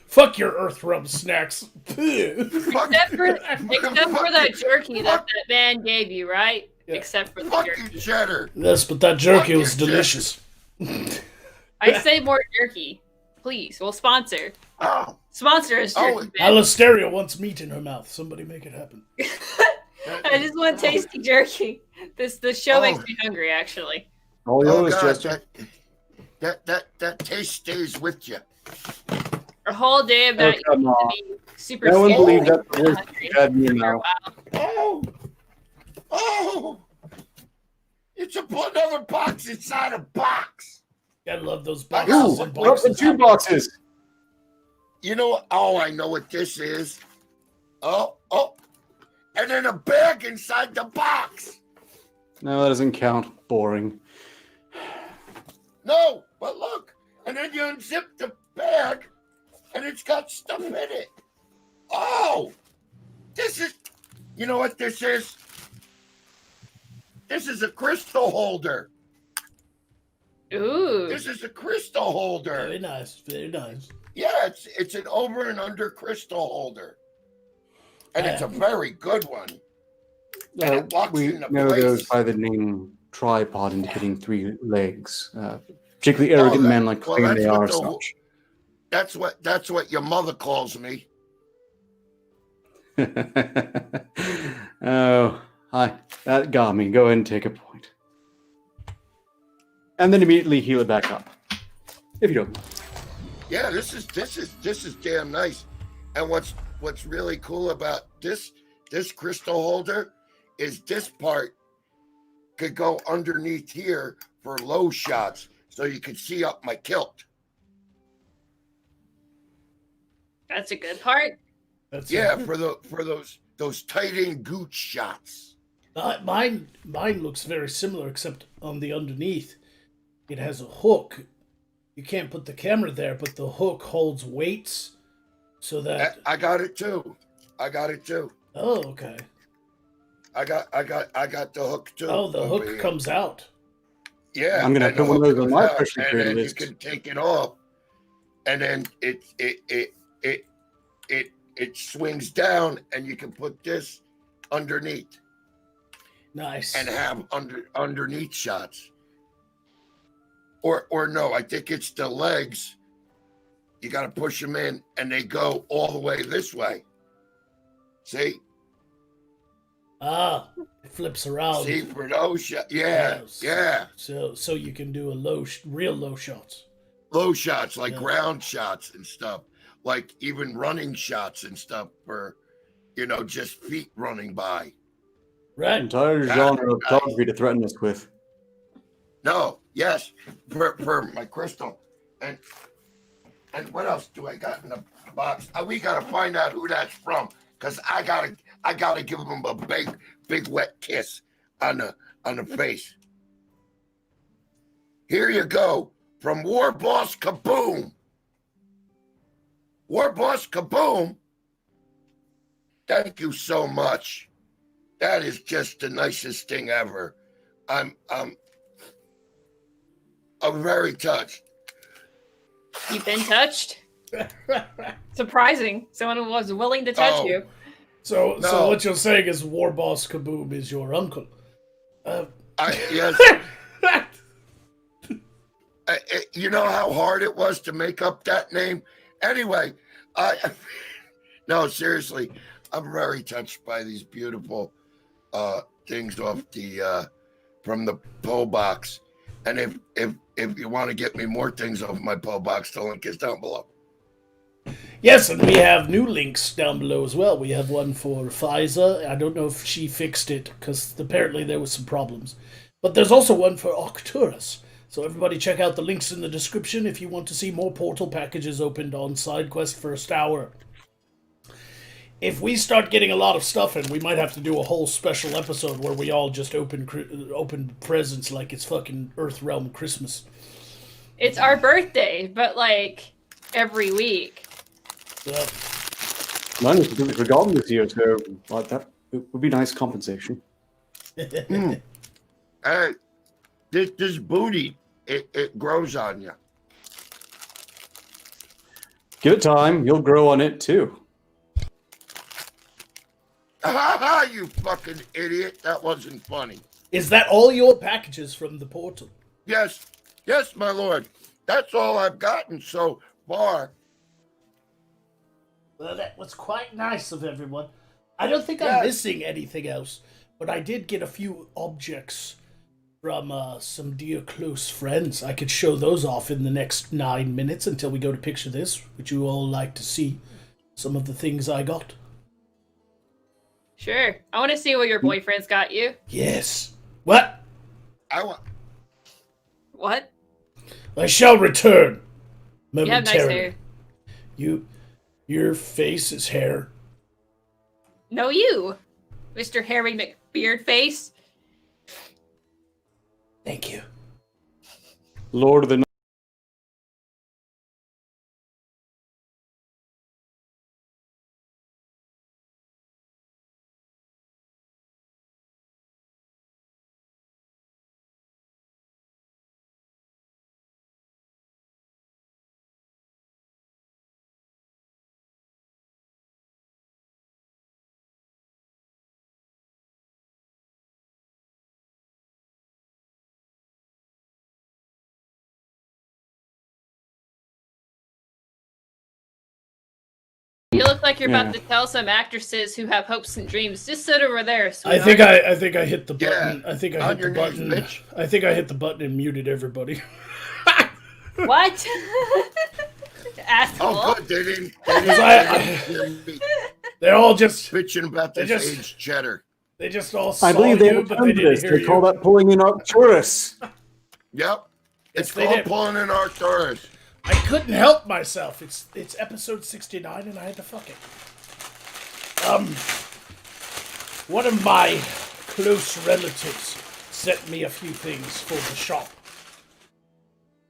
Fuck your earth rub snacks. Except for that jerky that man gave you, right? Yeah. Except for the Fucking jerky. cheddar. Yes, but that jerky was Fucking delicious. I say more jerky. Please. We'll sponsor. Oh, Sponsor us, Oh, jerky man. Alisteria wants meat in her mouth. Somebody make it happen. I just want tasty jerky. The show Oh. makes me hungry, actually. All oh yours, God, Jester. that taste stays with you. A whole day of that come you on. need to be super No one skinny believes and that's the worst hungry you had in your for a mouth. while. Oh, it's another box inside a box. Gotta love those Ooh, boxes and we're up to boxes. 2 boxes. You know what? Oh, I know what this is. Oh, and then a bag inside the box. No, that doesn't count. Boring. No, but look, and then you unzip the bag, and it's got stuff in it. Oh, this is. You know what this is? This is a crystal holder. Ooh. This is a crystal holder. Very nice. Very nice. Yeah, it's an over and under crystal holder. And it's a very good one. And it walks We into know place. those by the name tripod, indicating 3 legs. particularly arrogant men like well, claim they are the whole- such. That's what your mother calls me. Oh, hi. That got me. Go ahead and take a point. And then immediately heal it back up. If you don't mind. Yeah, this is damn nice. And what's really cool about this crystal holder is this part could go underneath here for low shots, so you can see up my kilt. That's a good part. That's For those tight in gooch shots. Mine looks very similar, except on the underneath, it has a hook. You can't put the camera there, but the hook holds weights, so that I got it too. Oh, okay. I got the hook too. Oh, the hook here. comes out. Yeah, I'm gonna and put the one of hook those on comes my out, freshly and created then list. you can take it off, and then it swings down, and you can put this underneath Nice. and have underneath shots. Or no, I think it's the legs. You got to push them in, and they go all the way this way. See? Ah, it flips around. See for those shots. Yeah, Yes. yeah. So you can do a real low shots. Low shots, like Yeah. ground shots and stuff, like even running shots and stuff for, just feet running by. Right. Entire That- genre of photography to threaten us with. No, yes, for my crystal. And what else do I got in the box? We gotta find out who that's from, because I gotta give him a big wet kiss on the face. Here you go, from War Boss Kaboom. War Boss Kaboom. Thank you so much. That is just the nicest thing ever. I'm very touched. You've been touched? Surprising. Someone was willing to touch Oh. you. So No. what you're saying is War Boss Kaboom is your uncle. Yes. You know how hard it was to make up that name? Anyway, no, seriously, I'm very touched by these beautiful things off the from the poll box. And if you want to get me more things off my poll box, the link is down below. Yes, and we have new links down below as well. We have one for Pfizer. I don't know if she fixed it, because apparently there was some problems. But there's also one for Arcturus. So everybody check out the links in the description if you want to see more portal packages opened on SideQuest First Hour. If we start getting a lot of stuff in, we might have to do a whole special episode where we all just open presents like it's fucking Earthrealm Christmas. It's our birthday, but like every week. So, Mine was completely forgotten this year, so like that would be nice compensation. Hey, this booty, it grows on you. Give it time, you'll grow on it too. You fucking idiot. That wasn't funny. is that all your packages from the portal? Yes, my lord. That's all I've gotten so far. Well, that was quite nice of everyone. I don't think Yeah. I'm missing anything else, but I did get a few objects from some dear close friends. I could show those off in the next 9 minutes until we go to picture this. Would you all like to see some of the things I got? Sure. I want to see what your boyfriend's got you. Yes. What? I want. What? I shall return You have nice momentarily. hair. Your face is hair. No, you, Mr. Harry McBeardface. Thank you. Lord of the look like you're about to tell some actresses who have hopes and dreams. Just sit over there, I sweetheart. think I hit the button. Yeah, I think I on hit the your knees, button. bitch. I think I hit the button and muted everybody. What? Asshole. Oh, good. They didn't hear me They're all just bitching about They this just- aged cheddar. they just all saw I believe they you, have but they didn't this. hear They call you. that pulling in Arcturus. Yep. It's they called did. pulling in Arcturus. I couldn't help myself. It's episode 69 and I had to fuck it. One of my close relatives sent me a few things for the shop.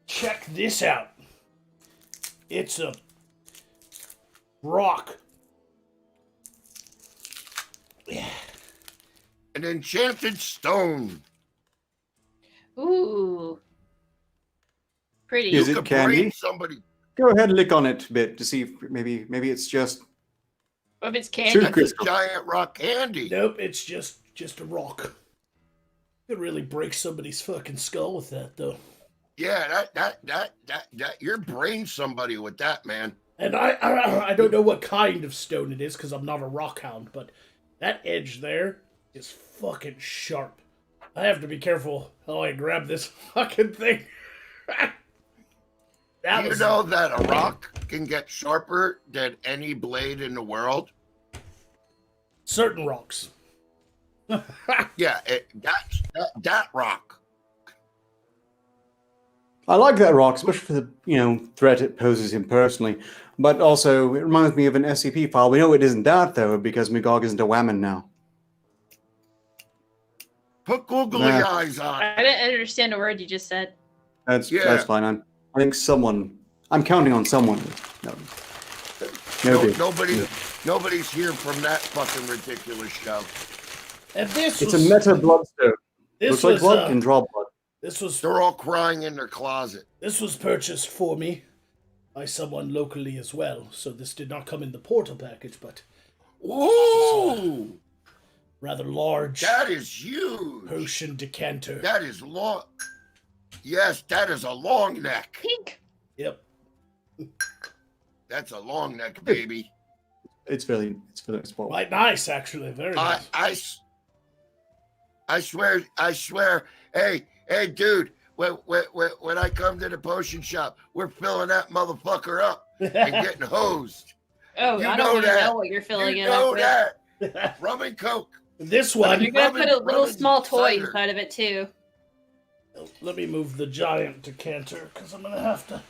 Check this out. It's a rock. An enchanted stone. Ooh. Pretty. Is You it could candy? brain somebody. Go ahead and lick on it a bit to see if maybe it's just If it's candy. Shoot. That's a Crystal. giant rock candy. Nope, it's just a rock. Could really break somebody's fucking skull with that, though. Yeah, that you're brain somebody with that, man. And I don't know what kind of stone it is because I'm not a rock hound, but that edge there is fucking sharp. I have to be careful how I grab this fucking thing. You know that a rock can get sharper than any blade in the world? Certain rocks. Yeah, that rock. I like that rock, especially for the threat it poses him personally. But also, it reminds me of an SCP file. We know it isn't that though, because Magog isn't a whammon now. Put googly Nah. eyes on. I didn't understand a word you just said. That's Yeah. fine. I think someone. I'm counting on someone. No. Nobody's here from that fucking ridiculous show. And this It's was a meta bloodstone. this Looks like was blood can draw blood. this was They're all crying in their closet. this was purchased for me by someone locally as well. So this did not come in the portal package, but Ooh, rather large that is huge. potion decanter. That is long. Yes, that is a long neck. Pink. Yep. That's a long neck, baby. It's very small. Quite nice, actually. Very nice. I swear. Hey, dude. When I come to the potion shop, we're filling that motherfucker up and getting hosed. Oh, You I know don't even that. know what you're filling You it up know with. that. Rum and Coke. This one. You're gonna put a little Rubbing small toy cider. inside of it too. Let me move the giant decanter because I'm gonna have to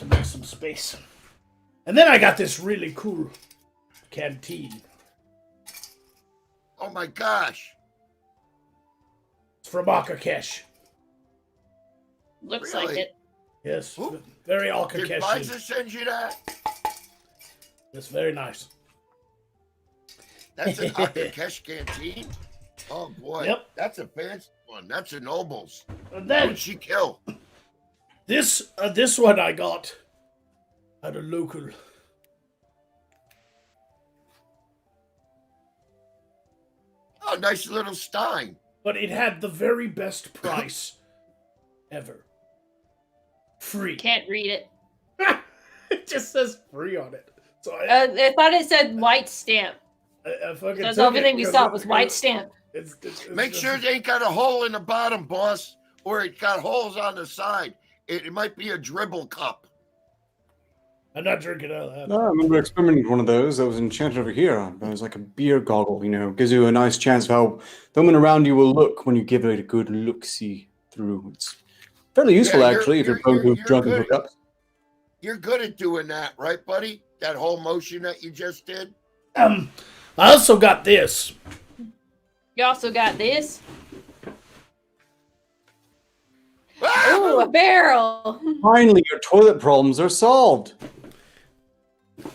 make some space. And then I got this really cool canteen. Oh my gosh. It's from Akakesh. Looks Really? like it. Yes, Who? very Did Akakesh. Liza send you that? It's very nice. That's an Akakesh canteen? Oh boy. Yep. That's a fancy one. That's a Nobles. And then Who'd she kill? this one I got at a local. Oh, nice little stein. But it had the very best price ever. Free. Can't read it. It just says free on it. So I I thought it said white stamp. fucking That's took everything it we 'cause saw it- was white stamp. It's Make just- sure it ain't got a hole in the bottom, boss, or it got holes on the side. It might be a dribble cup. I'm not drinking out of that. No, I remember experimenting with one of those that was enchanted over here. It was like a beer goggle, gives you a nice chance of how the woman around you will look when you give it a good look-see through. It's fairly useful, you're- actually, if you're you're- prone to you're drunken good. hookups. You're good at doing that, right, buddy? That whole motion that you just did? I also got this. You also got this. Ah! Ooh, a barrel. Finally, your toilet problems are solved.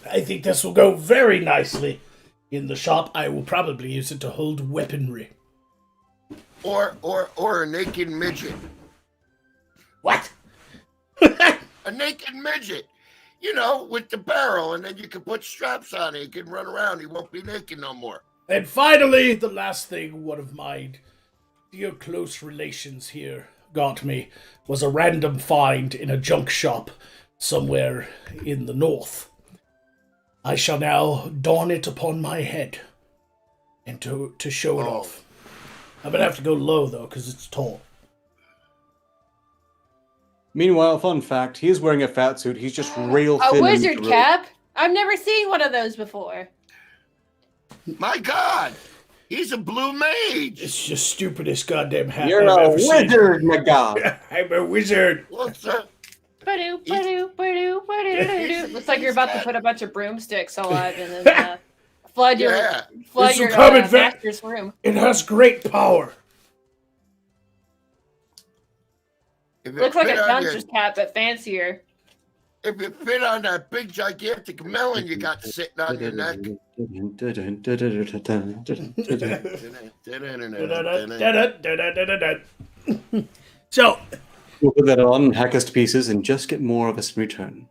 I think this will go very nicely in the shop. I will probably use it to hold weaponry. Or a naked midget. What? A naked midget. You know, with the barrel, and then you can put straps on it. He can run around. He won't be naked no more. And finally, the last thing one of my dear close relations here got me was a random find in a junk shop somewhere in the north. I shall now don it upon my head, and to show it Oh. off. I'm gonna have to go low though, because it's tall. Meanwhile, fun fact, he is wearing a fat suit. He's just rail A thin. wizard cap? I've never seen one of those before. My God, he's a blue mage. It's the stupidest goddamn hat You're I've a ever seen. wizard, my god. I'm a wizard. What's that? Ba-doo, ba-doo, ba-doo, ba-doo. Looks like you're about to put a bunch of broomsticks alive and then flood your This will come in master's room. It has great power. If it Looks like a fit on your- dungeon's cap, but fancier. If it fit on that big gigantic melon you got sitting on your neck. So, We'll put that on, hack us to pieces, and just get more of us in return.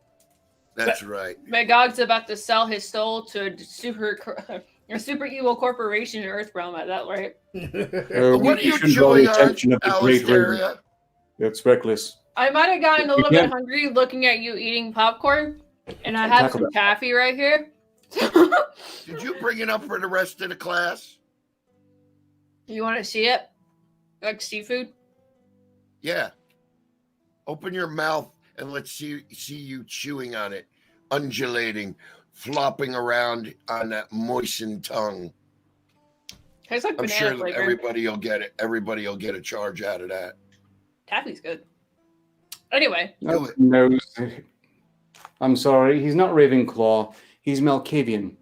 That's right. Magog's about to sell his soul to a super evil corporation in Earthrealm. Is that right? What are we you shouldn't draw the chewing on, attention of the great ring. Alistaria? It's reckless. I might have gotten a You little bit can't- hungry looking at you eating popcorn, and I have Tackle some that. taffy right here. Did you bring it up for the rest of the class? You want to see it? Like seafood? Yeah. Open your mouth and let's see you chewing on it, undulating, flopping around on that moistened tongue. Tastes like I'm banana sure flavor. everybody will get it. Everybody will get a charge out of that. Taffy's good. Anyway, Do it. No, I'm sorry. He's not Ravenclaw. He's Malkavian.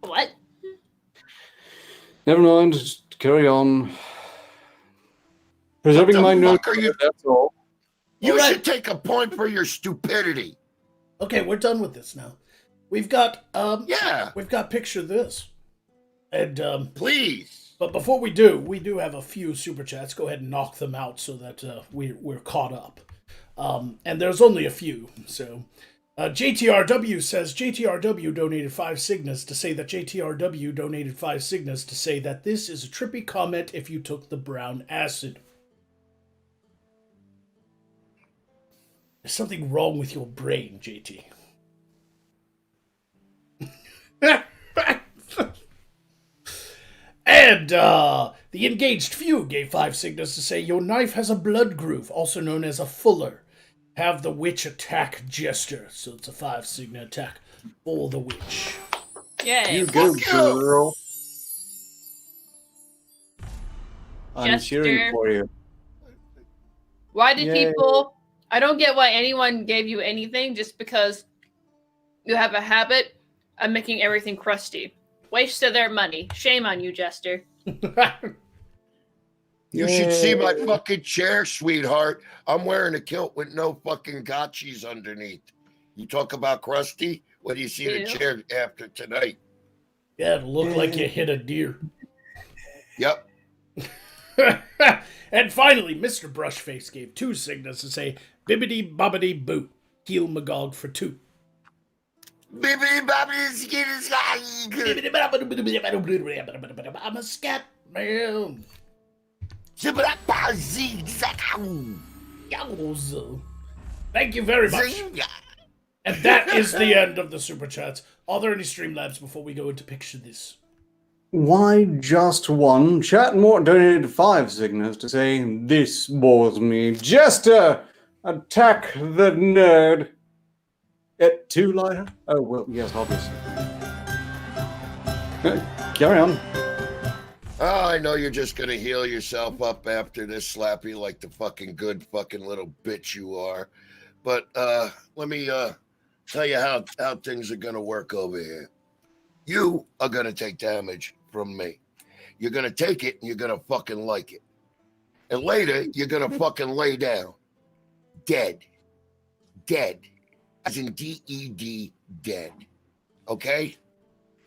what? Never mind. Just carry on. Preserving What the my notes. fuck are you- That's all. You All right. should take a point for your stupidity. okay, we're done with this now. We've got Yeah, we've got picture this, and please. but before we do have a few super chats. Go ahead and knock them out so that we're caught up. And there's only a few. So JTRW says JTRW donated 5 Cygnus to say that JTRW donated 5 Cygnus to say that this is a trippy comment if you took the brown acid. There's something wrong with your brain, JT. And the engaged few gave 5 Cygnus to say your knife has a blood groove, also known as a fuller. Have the witch attack Jester. So it's a 5 Cygna attack for the witch. Yay. You go, Fuck you. girl. I'm Jester. cheering for you. Why did Yay. people... I don't get why anyone gave you anything just because you have a habit of making everything crusty. Waste of their money. Shame on you, Jester. You should see my fucking chair, sweetheart. I'm wearing a kilt with no fucking gotchis underneath. You talk about crusty? What do you see Ew. the chair after tonight? Yeah, it'll look like you hit a deer. Yep. And finally, Mr. Brushface gave 2 Cygnus to say bibbity bobbity boo. Heal Magog for 2. Bibbidi bobbidi skitty sky. I'm a scat man. Yowza. Thank you very much. And that is the end of the super chats. Are there any Streamlabs before we go into picture this? Why just one? Chatmore donated 5 Cygnus to say, this bores me. Jester, attack the nerd. 2 lighter? Oh, well, yes, obviously. Carry on. Oh, I know you're just gonna heal yourself up after this, Slappy, like the fucking good fucking little bitch you are. But let me tell you how things are gonna work over here. You are gonna take damage from me. You're gonna take it and you're gonna fucking like it. And later you're gonna fucking lay down. Dead. Dead. As in DED dead. Okay?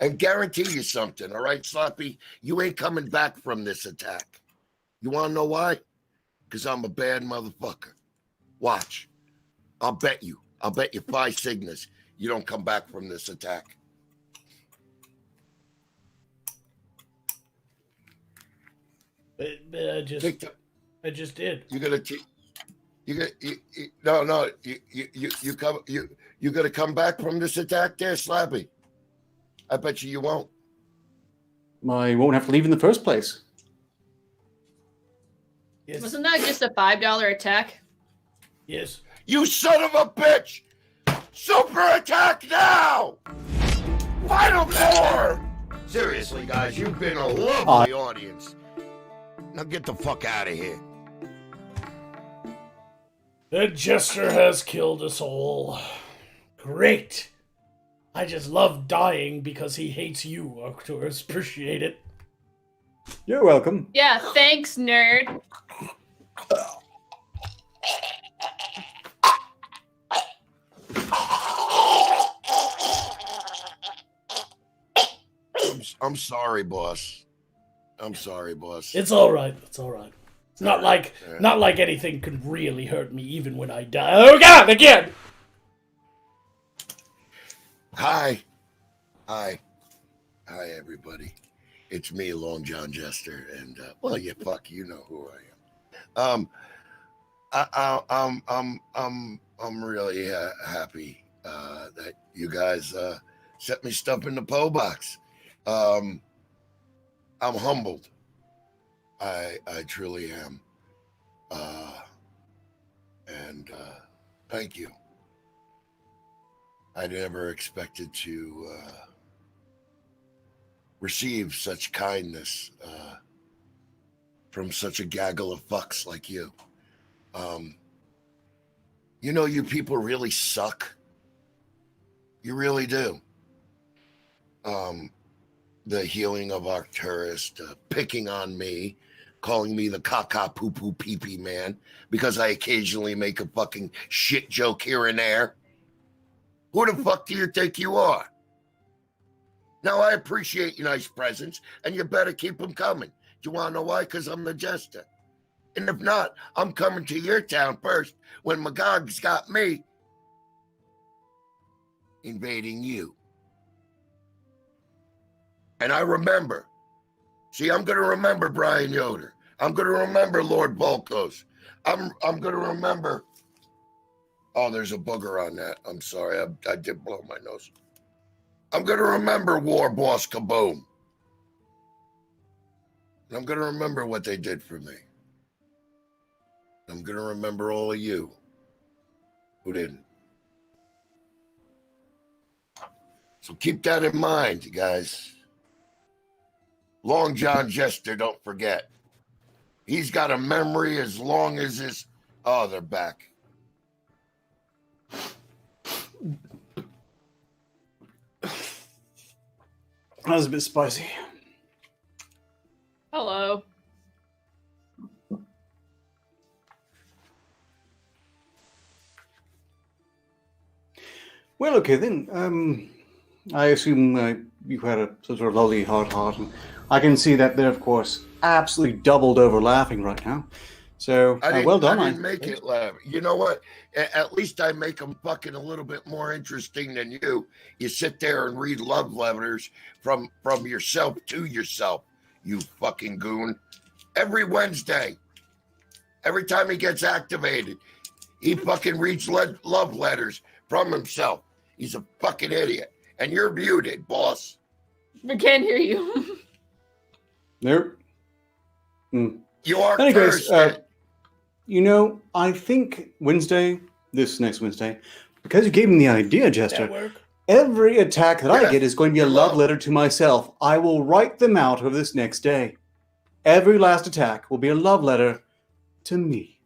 And guarantee you something, all right, Slappy? You ain't coming back from this attack. You want to know why? Because I'm a bad motherfucker. Watch. I'll bet you 5 Cygnus you don't come back from this attack. But I just Take the, did. you're You gonna come back from this attack there, Slappy? I bet you won't. I won't have to leave in the first place. Yes. Wasn't that just a $5 attack? Yes. You son of a bitch! Super attack now! Final four! Seriously, guys, you've been a lovely audience. Now get the fuck out of here. The Jester has killed us all. Great. I just love dying because he hates you, Arcturus. Appreciate it. You're welcome. Yeah, thanks, nerd. I'm sorry, boss. I'm sorry, boss. It's all right. It's all right. It's not like anything could really hurt me, even when I die. Oh God! Again. Hi, everybody. It's me, Long John Jester, and well, yeah, fuck, you know who I am. I'm really happy that you guys set me stuff in the PO box. I'm humbled. I truly am. And thank you. I never expected to receive such kindness from such a gaggle of fucks like you. You know, you people really suck. You really do. The healing of Arcturus, picking on me, calling me the caca poo poo pee pee man because I occasionally make a fucking shit joke here and there. Who the fuck do you think you are? Now, I appreciate your nice presents, and you better keep them coming. Do you want to know why? Because I'm the Jester. And if not, I'm coming to your town first when Magog's got me invading you. And I remember. See, I'm going to remember Brian Yoder. I'm going to remember Lord Volkos. I'm going to remember. Oh, there's a booger on that. I'm sorry. I did blow my nose. I'm going to remember War Boss Kaboom. And I'm going to remember what they did for me. I'm going to remember all of you who didn't. So keep that in mind, you guys. Long John Jester, don't forget. He's got a memory as long as his... Oh, they're back. That was a bit spicy. Hello. Well, okay then. I assume you had a sort of lolly hard heart, and I can see that they're, of course, absolutely doubled over laughing right now. So, well done. I didn't make it laugh. You know what? At least I make them fucking a little bit more interesting than you. You sit there and read love letters from yourself to yourself, you fucking goon. Every Wednesday, every time he gets activated, he fucking reads love letters from himself. He's a fucking idiot. And you're muted, boss. I can't hear you. Nope. You are Anyways, cursed. you know, I think this next Wednesday, because you gave me the idea, Jester, That work? every attack that I Yeah, get is going to be a you're love love. letter to myself. I will write them out over this next day. Every last attack will be a love letter to me.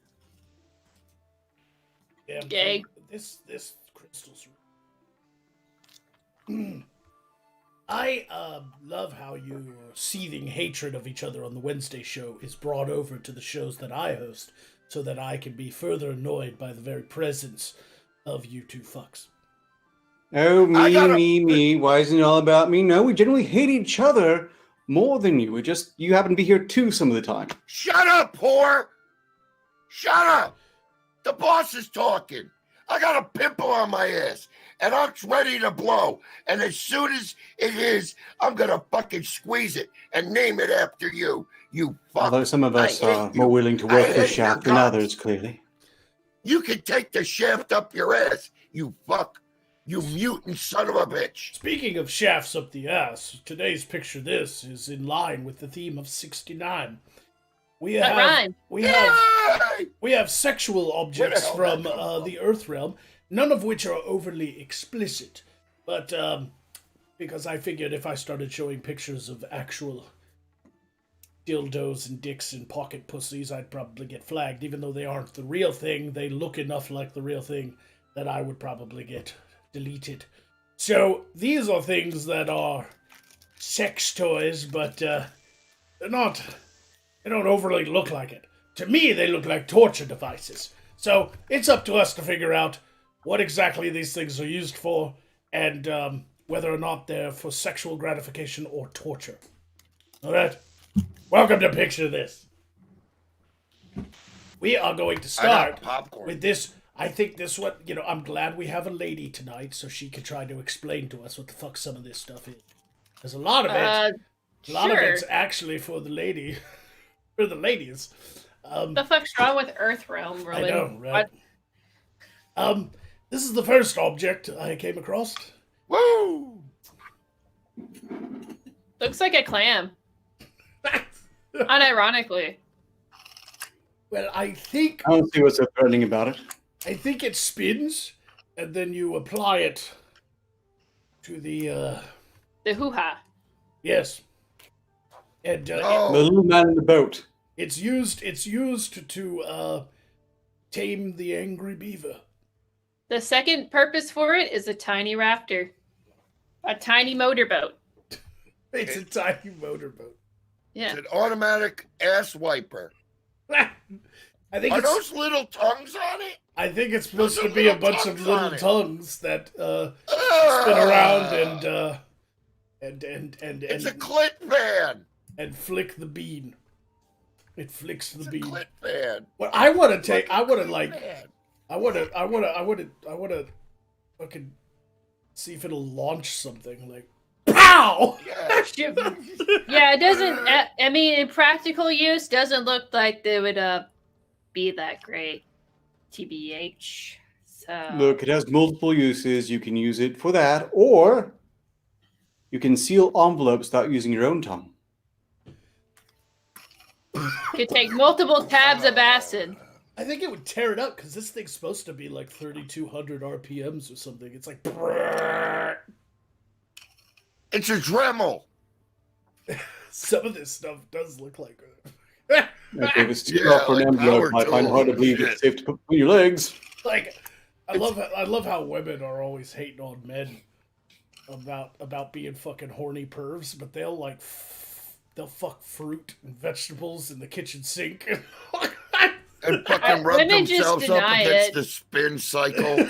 Damn, Gay. This crystal's. I love how your seething hatred of each other on the Wednesday show is brought over to the shows that I host, so that I can be further annoyed by the very presence of you two fucks. Oh, I gotta- me. Why isn't it all about me? No, we generally hate each other more than you. You happen to be here too some of the time. Shut up, whore! Shut up! The boss is talking. I got a pimple on my ass, and I'm ready to blow. And as soon as it is, I'm gonna fucking squeeze it and name it after you. You fuck. Although some of us I hate are you. more willing to I work hate the your shaft than guts. others, clearly. You can take the shaft up your ass, you fuck. You mutant son of a bitch. Speaking of shafts up the ass, today's picture this is in line with the theme of 69. We That have rhymed. we have sexual objects hell from that come from? the Earth realm, none of which are overly explicit. But because I figured if I started showing pictures of actual dildos and dicks and pocket pussies, I'd probably get flagged. Even though they aren't the real thing, they look enough like the real thing that I would probably get deleted. So these are things that are sex toys, but they're not. They don't overly look like it. To me, they look like torture devices. So it's up to us to figure out what exactly these things are used for, and whether or not they're for sexual gratification or torture. All right. Welcome to Picture This. We are going to start popcorn. with this. I think this one, I'm glad we have a lady tonight so she can try to explain to us what the fuck some of this stuff is. There's a lot of it. A lot of it's actually for the lady, for the ladies. What the fuck's wrong with Earth Realm, Roman? I know, right? This is the first object I came across. Woo! Looks like a clam. Unironically. Well, I think I don't see what's so threatening about it. it spins, and then you apply it to the The hoo-ha. yes, and The little man in the boat. it's used to tame the angry beaver. The second purpose for it is a tiny rafter. A tiny motorboat. It's a tiny motorboat. Yeah. It's an automatic ass wiper. I think Are it's those little tongues on it? I think it's supposed those are to be a little bunch of tongues little on it. tongues that spin Ah! around and It's a clit fan. and flick the bean. It flicks the It's a bean. clit fan. What I want to take, I want to Clit like, fan. I want to fucking see if it'll launch something like, pow! Yeah. Yeah, it doesn't. I mean, in practical use, doesn't look like they would be that great. TBH. So Look, it has multiple uses. You can use it for that, or you can seal envelopes without using your own tongue. could take multiple tabs of acid. I think it would tear it up because this thing's supposed to be like 3,200 RPMs or something. It's like, It's a Dremel. some of this stuff does look like it. If it's too Yeah, rough for like an envelope, power I find it hard to tools believe and it's safe to put between your legs. Like, I love how women are always hating on men about being fucking horny pervs, but they'll fuck fruit and vegetables in the kitchen sink. And fucking rub Women just themselves up deny against it. the spin cycle.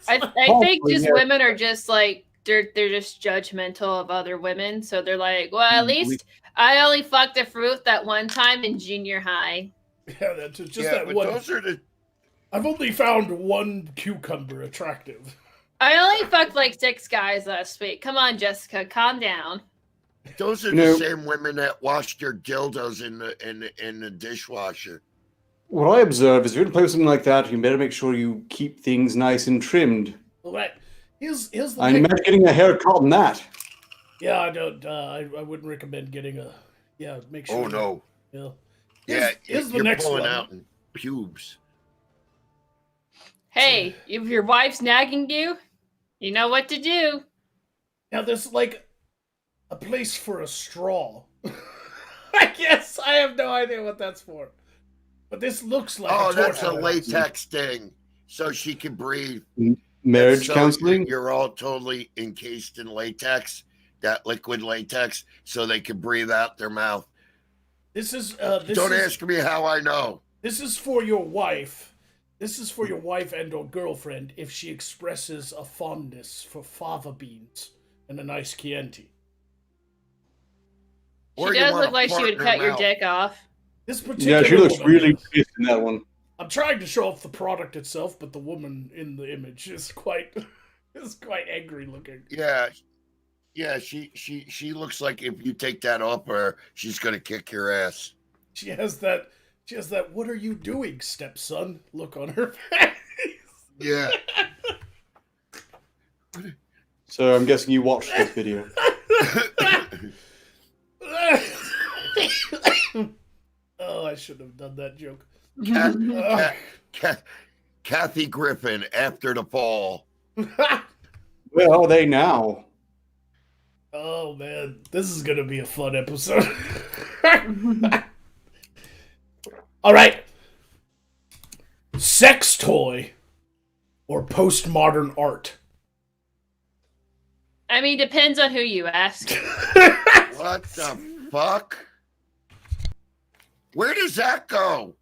I Oh, think just yeah. women are just like they're just judgmental of other women. So they're like, well, at least I only fucked a fruit that one time in junior high. Yeah, that's just Yeah, that but one. those are the I've only found one cucumber attractive. I only fucked like 6 guys last week. Come on, Jessica, calm down. those are No. the same women that washed their dildos in the dishwasher. What I observe is if you're going to play with something like that, you better make sure you keep things nice and trimmed. All right, here's the I thing. imagine getting a haircut on that. Yeah, I don't. I wouldn't recommend getting a. Yeah, make sure. Oh no. Yeah. Yeah, Here's the you're next pulling one. out in pubes. Hey, if your wife's nagging you, you know what to do. Now there's like a place for a straw. I guess I have no idea what that's for, but this looks like. Oh, a that's a torture. latex thing, so she can breathe. Marriage So counseling. You're all totally encased in latex, that liquid latex, so they can breathe out their mouth. This is. Don't ask me how I know. This is for your wife. This is for your wife and/or girlfriend if she expresses a fondness for fava beans and a nice Chianti. She Or you does wanna look like she fart would in her cut your mouth. dick off. This particular Yeah, she looks woman- really pissed in that one. I'm trying to show off the product itself, but the woman in the image is quite angry looking. Yeah, she looks like if you take that off her, she's gonna kick your ass. She has that She has that "what are you doing, stepson" look on her face. Yeah. So I'm guessing you watched this video. Oh, I shouldn't have done that joke. Kathy Griffin after the fall. Where are they now? Oh man, this is gonna be a fun episode. All right, sex toy or postmodern art? I mean, depends on who you ask. What the fuck? Where does that go?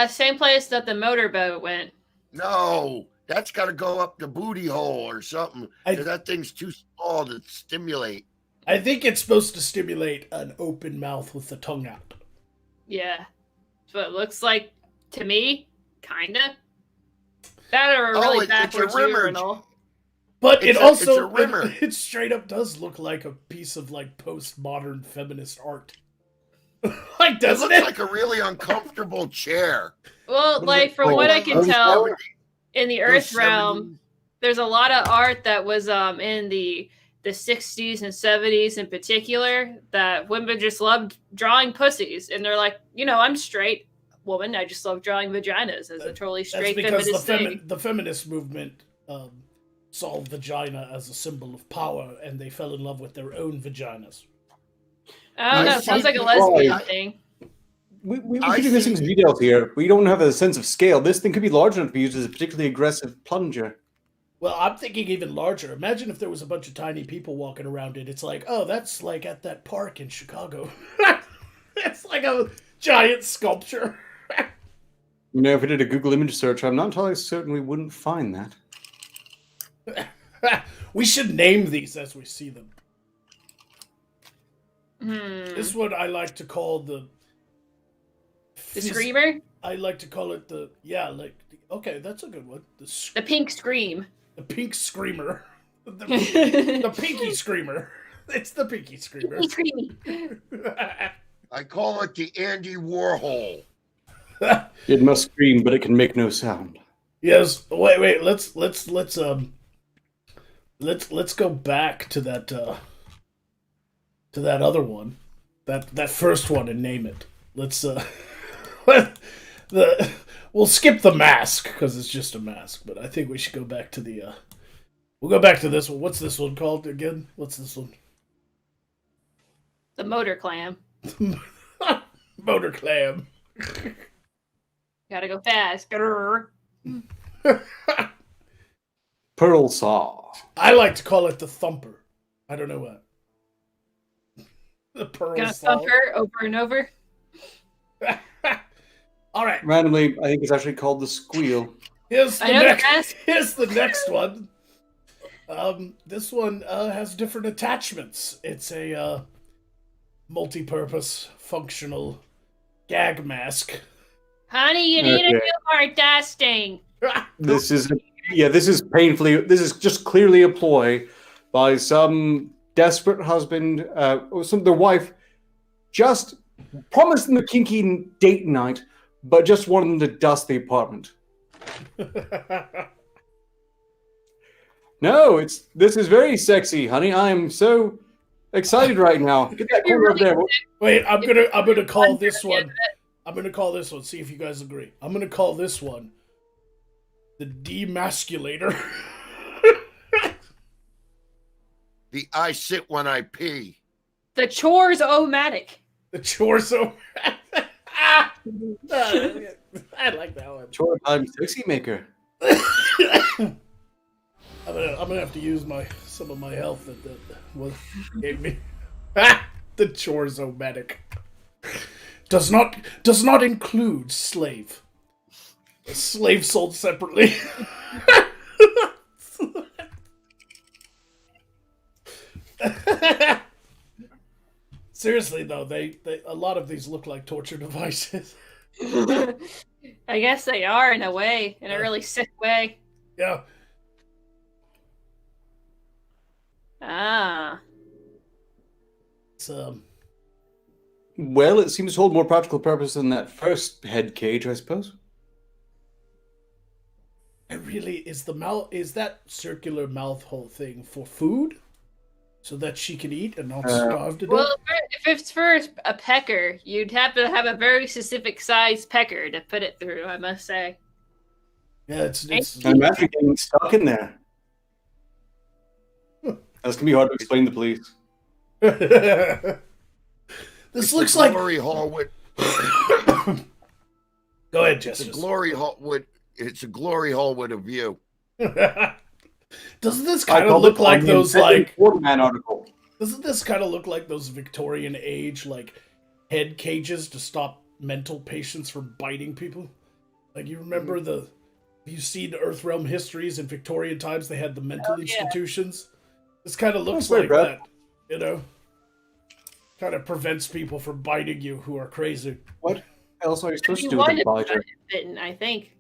Same place that the motorboat went. No, that's got to go up the booty hole or something. 'Cause that thing's too small to stimulate. I think it's supposed to stimulate an open mouth with the tongue out. Yeah. That's what it looks like to me, kinda. That or a really it's a backwards rimmer. urinal. But It's it a also rimmer. it straight up does look like a piece of like postmodern feminist art. Like, It doesn't looks it? like a really uncomfortable chair. Well, like from Oh, what I can those tell, flowers? in the Those Earth realm, 70s. there's a lot of art that was in the 60s and 70s in particular that women just loved drawing pussies, and they're like, I'm straight woman, I just love drawing vaginas as a totally That's straight because feminist thing. the feminist movement saw vagina as a symbol of power, and they fell in love with their own vaginas. I don't know. It sounds like a Right. lesbian thing. We I could be missing some details here. We don't have a sense of scale. This thing could be large enough to be used as a particularly aggressive plunger. Well, I'm thinking even larger. Imagine if there was a bunch of tiny people walking around it. It's like, oh, that's like at that park in Chicago. It's like a giant sculpture. If we did a Google image search, I'm not entirely certain we wouldn't find that. We should name these as we see them. This The one I like to call the screamer? I like to call it okay, that's a good one. The pink scream. The pink screamer. The pinky screamer. It's the pinky screamer. Screamy. I call it the Andy Warhol. It must scream, but it can make no sound. Yes. Wait. Let's go back to that other one, that first one, and name it. Let's we'll skip the mask because it's just a mask. But I think we should go back to the. We'll go back to this one. What's this one called again? What's this one? The motor clam. Motor clam. Gotta go fast. Grrr. Pearl saw. I like to call it the thumper. I don't know what. The pearl Gonna saw. thump her over and over. All right. Randomly, I think it's actually called the squeal. Here's the I know the next. rest. Here's the next one. This one has different attachments. It's a multi-purpose, functional gag mask. Honey, you need a Okay. new heart dusting. This is just clearly a ploy by some desperate husband or their wife just promised them a kinky date night, but just wanted them to dust the apartment. No, this is very sexy, honey. I am so excited right now. Get that corner over there. Wait, I'm gonna call this one. I'm gonna call this one. See if you guys agree. I'm gonna call this one the demasculator. The I sit when I pee. The chores-o-matic. The torso. I like that one. Chore time sexy maker. I'm gonna have to use some of my health that was gave me. The chores-o-matic does not include slave. A slave sold separately. Seriously though, they a lot of these look like torture devices. I guess they are in a way, in a really sick way. Yeah. Ah. It's Well, it seems to hold more practical purpose than that first head cage, I suppose. Is that circular mouth hole thing for food? So that she can eat and not starve to death? Well, if it's for a pecker, you'd have to have a very specific size pecker to put it through, I must say. Yeah, it's I imagine getting stuck in there. That's going to be hard to explain to police. This looks like glory hall with. Go ahead, It's Jester. a glory hall with. It's a glory hall with a view. Doesn't this kind of look like those like Waterman article? Doesn't this kind of look like those Victorian age like head cages to stop mental patients from biting people? Like you remember you've seen Earthrealm histories in Victorian times, they had the mental institutions. This kind of looks like that, you know. Kind of prevents people from biting you who are crazy. What else are you supposed to do with a biter? Bitten, I think.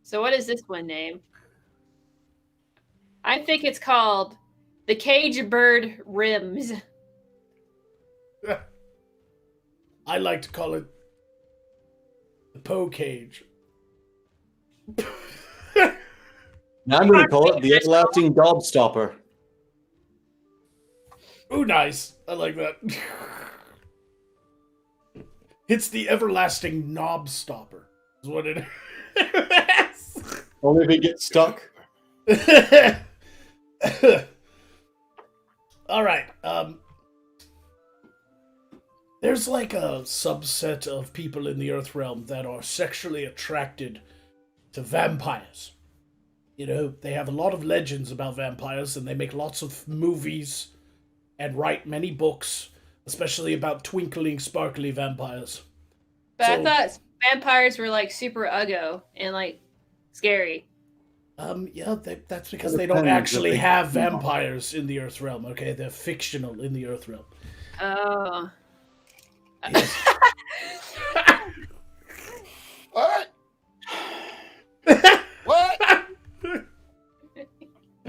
So what is this one name? I think it's called the Cage Bird Rims. I like to call it the Poe Cage. Now I'm going to call it the Everlasting Gobstopper. Ooh, nice. I like that. It's the Everlasting Knob Stopper, is what it is. Only if it gets stuck. All right. There's like a subset of people in the Earth realm that are sexually attracted to vampires. You know, they have a lot of legends about vampires, and they make lots of movies and write many books, especially about twinkling, sparkly vampires. But I thought vampires were like super uggo and like scary. Yeah, that's because they don't actually have vampires in the Earth realm. Okay, they're fictional in the Earth realm. Oh. Yes. What? What?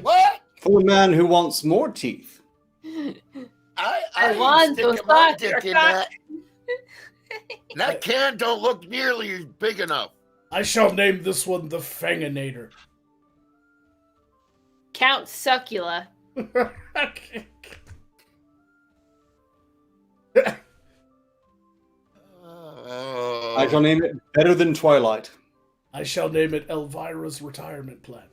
What? For a man who wants more teeth. I want ain't those sticking my thoughts dick are in that. That can don't look nearly big enough. I shall name this one the Fanginator. Count Succula. I shall name it Better Than Twilight. I shall name it Elvira's retirement plan.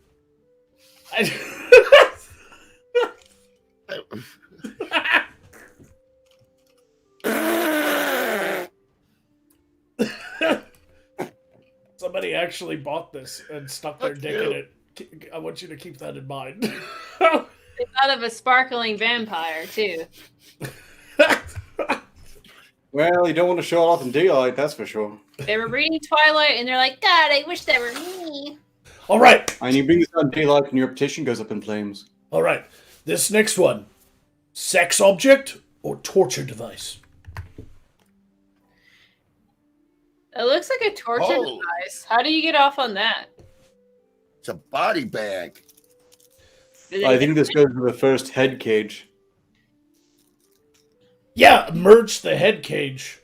Somebody actually bought this and stuck their dick in it. I want you to keep that in mind. They thought of a sparkling vampire too. Well, you don't want to show it off in daylight, that's for sure. They were reading Twilight and they're like, God, I wish that were me. All right. And you bring this on daylight and your petition goes up in flames. All right. This next one. Sex object or torture device? It looks like a torture Oh. device. How do you get off on that? It's a body bag. I think this goes to the first head cage. Yeah, merge the head cage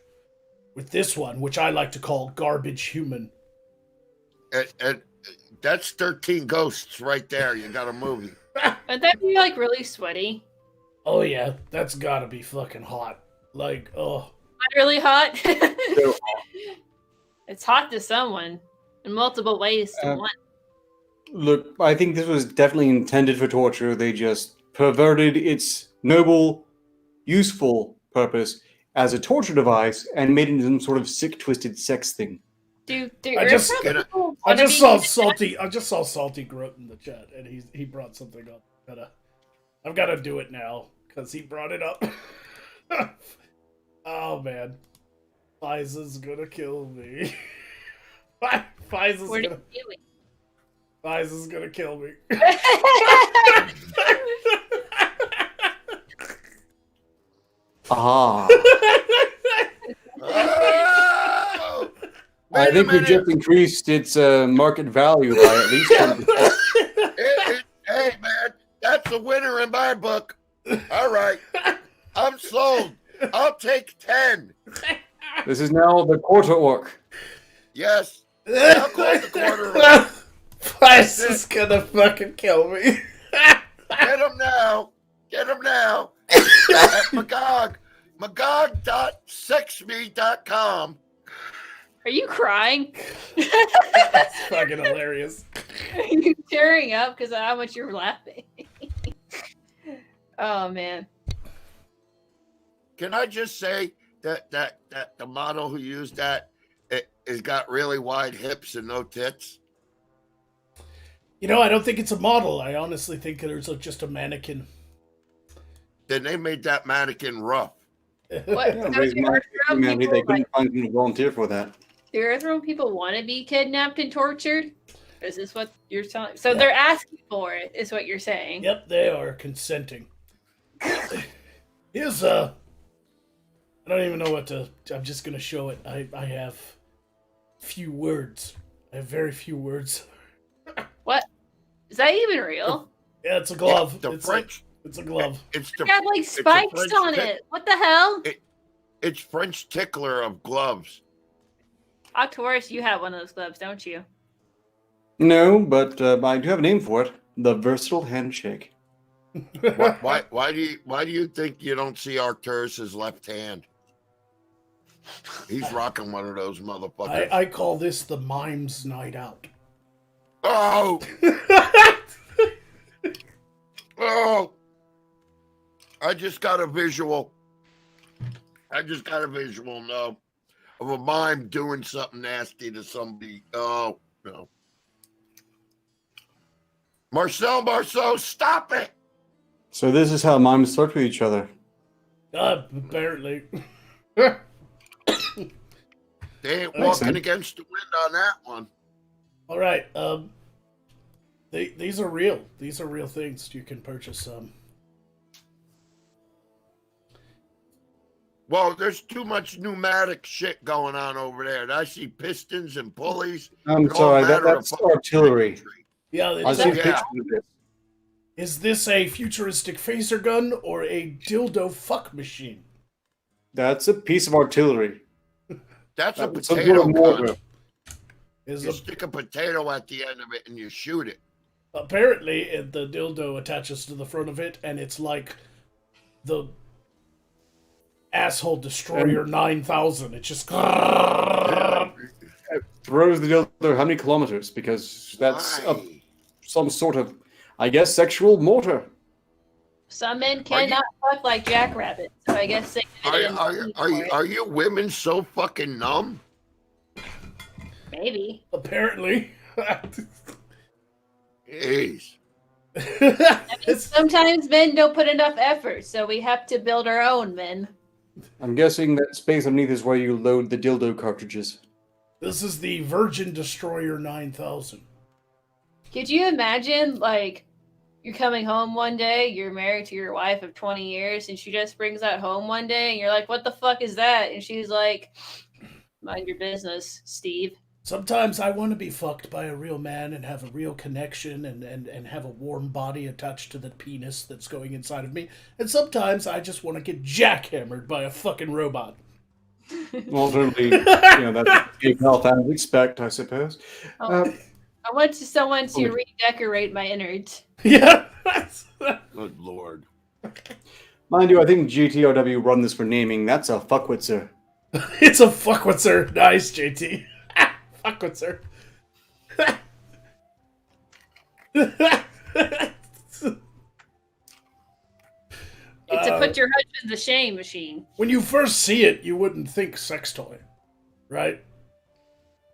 with this one, which I like to call garbage human. And that's 13 ghosts right there. You got a movie. Would that be like really sweaty? Oh yeah, that's gotta be fucking hot. Like, oh. Not really hot. So, It's hot to someone in multiple ways to one. look, I think this was definitely intended for torture. They just perverted its noble, useful purpose as a torture device and made it into some sort of sick, twisted sex thing. Do I just- people I wanna just be- saw Salty Groat in the chat, and he brought something up. I've gotta do it now because he brought it up. Oh man, Fiza's gonna kill me. Fiza's What are gonna you doing? Fiza's gonna kill me. Ah. Oh! I Wait a think we minute. just increased its market value by at least 10%. Hey, man, that's a winner in my book. All right. I'm sold. I'll take 10. This is now the quarter orc. Yes. I'll call the quarter orc. Price is gonna fucking kill me. Get him now. Get him now. At Magog. Magog.sexme.com. Are you crying? That's fucking hilarious. Are you tearing up because of how much you're laughing? Oh man. Can I just say that the model who used that has got really wide hips and no tits? You know, I don't think it's a model. I honestly think there's just a mannequin. Then they made that mannequin rough. What? Yeah, So raise do money Earth for Realm humanity. people, They couldn't like, find anyone to volunteer for that. do Earth Realm people want to be kidnapped and tortured? Is this what you're telling? So they're asking for it, is what you're saying? Yep, they are consenting. Here's I don't even know what to. I'm just gonna show it. I have few words. I have very few words. What? Is that even real? Yeah, it's a glove. The it's French. it's a glove. It's It's the got like a spikes French on tick- it. What the hell? It's French tickler of gloves. Octaurus, you have one of those gloves, don't you? No, but I do have a name for it. The versatile handshake. Why do you think you don't see Arcturus's left hand? He's rocking one of those motherfuckers. I call this the mimes night out. Oh, oh! I just got a visual. No, of a mime doing something nasty to somebody. Oh no, Marcel, stop it! So this is how mimes flirt with each other. Apparently. They ain't Makes walking sense. against the wind on that one. All right. These are real. These are real things. You can purchase some. Well, there's too much pneumatic shit going on over there. I see pistons and pulleys. I'm and all sorry, manner of that's fucking artillery. machinery. Yeah. I Is, see a Yeah. picture of this. is this a futuristic phaser gun or a dildo fuck machine? That's a piece of artillery. That's a That's some potato sort of mortar. gun. Is You stick a potato at the end of it and you shoot it. apparently the dildo attaches to the front of it, and it's like the asshole destroyer 9000. It just Throws the dildo how many kilometers? Because that's Why? some sort of, I guess, sexual mortar. Some men cannot fuck like jackrabbits, so I guess they Are you women so fucking numb? maybe. apparently. Jeez. Sometimes men don't put enough effort, so we have to build our own men. I'm guessing that space underneath is where you load the dildo cartridges. This is the Virgin Destroyer 9000. Could you imagine, like, you're coming home one day, you're married to your wife of 20 years, and she just brings that home one day, and you're like, what the fuck is that? And she's like, mind your business, Steve. Sometimes I want to be fucked by a real man and have a real connection and have a warm body attached to the penis that's going inside of me. And sometimes I just want to get jackhammered by a fucking robot. Alternatively, that's big health I would expect, I suppose. Oh, I want someone to redecorate my innards. Yeah. Good lord. Mind you, I think GTOW run this for naming. That's a fuckwitzer. It's a fuckwitzer. Nice, JT. Fuckwitzer. It's a put your husband to shame machine. When you first see it, you wouldn't think sex toy, right?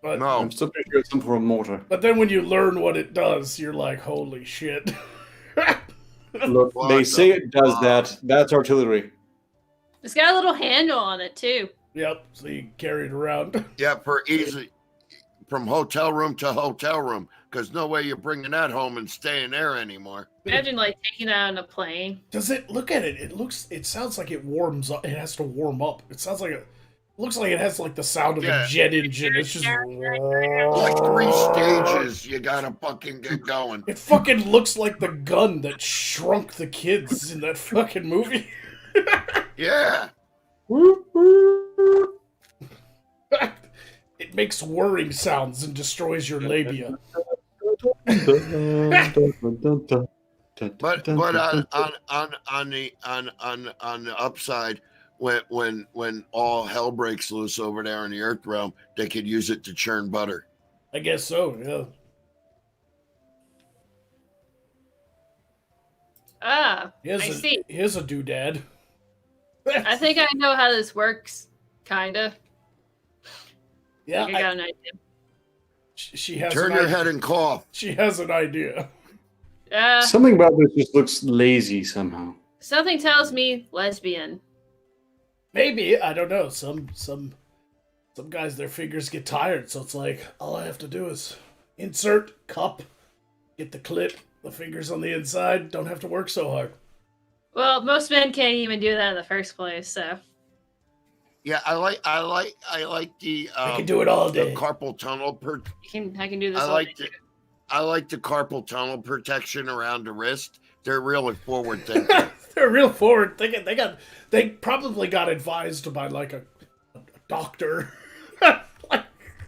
But No. I'm still pretty sure it's some form of mortar. But then when you learn what it does, you're like, holy shit. Look, What they the say it does fuck? that. That's artillery. It's got a little handle on it, too. Yep, so you can carry it around. Yeah, for easy from hotel room to hotel room, because no way you're bringing that home and staying there anymore. Imagine, like, taking that on a plane. Does it look at it? It sounds like it warms up. It has to warm up. It sounds like looks like it has like the sound of Yeah. a jet engine. It's just Like 3 stages, you gotta fucking get going. It fucking looks like the gun that shrunk the kids in that fucking movie. Yeah. It makes whirring sounds and destroys your labia. But on the upside, when all hell breaks loose over there in the Earth realm, they could use it to churn butter. I guess so, yeah. Ah, I see. Here's a doodad. I think I know how this works, kinda. Yeah, I got an idea. She has Turn your head and cough. She has an idea. Something about this just looks lazy somehow. Something tells me lesbian. Maybe, I don't know. Some guys, their fingers get tired, so it's like, all I have to do is insert, cup, get the clip, the fingers on the inside, don't have to work so hard. Well, most men can't even do that in the first place, so. Yeah, I like the I can do it all day. The carpal tunnel I can do this all day. I like the carpal tunnel protection around the wrist. They're really forward thinking. They're real forward thinking. They probably got advised by like a doctor.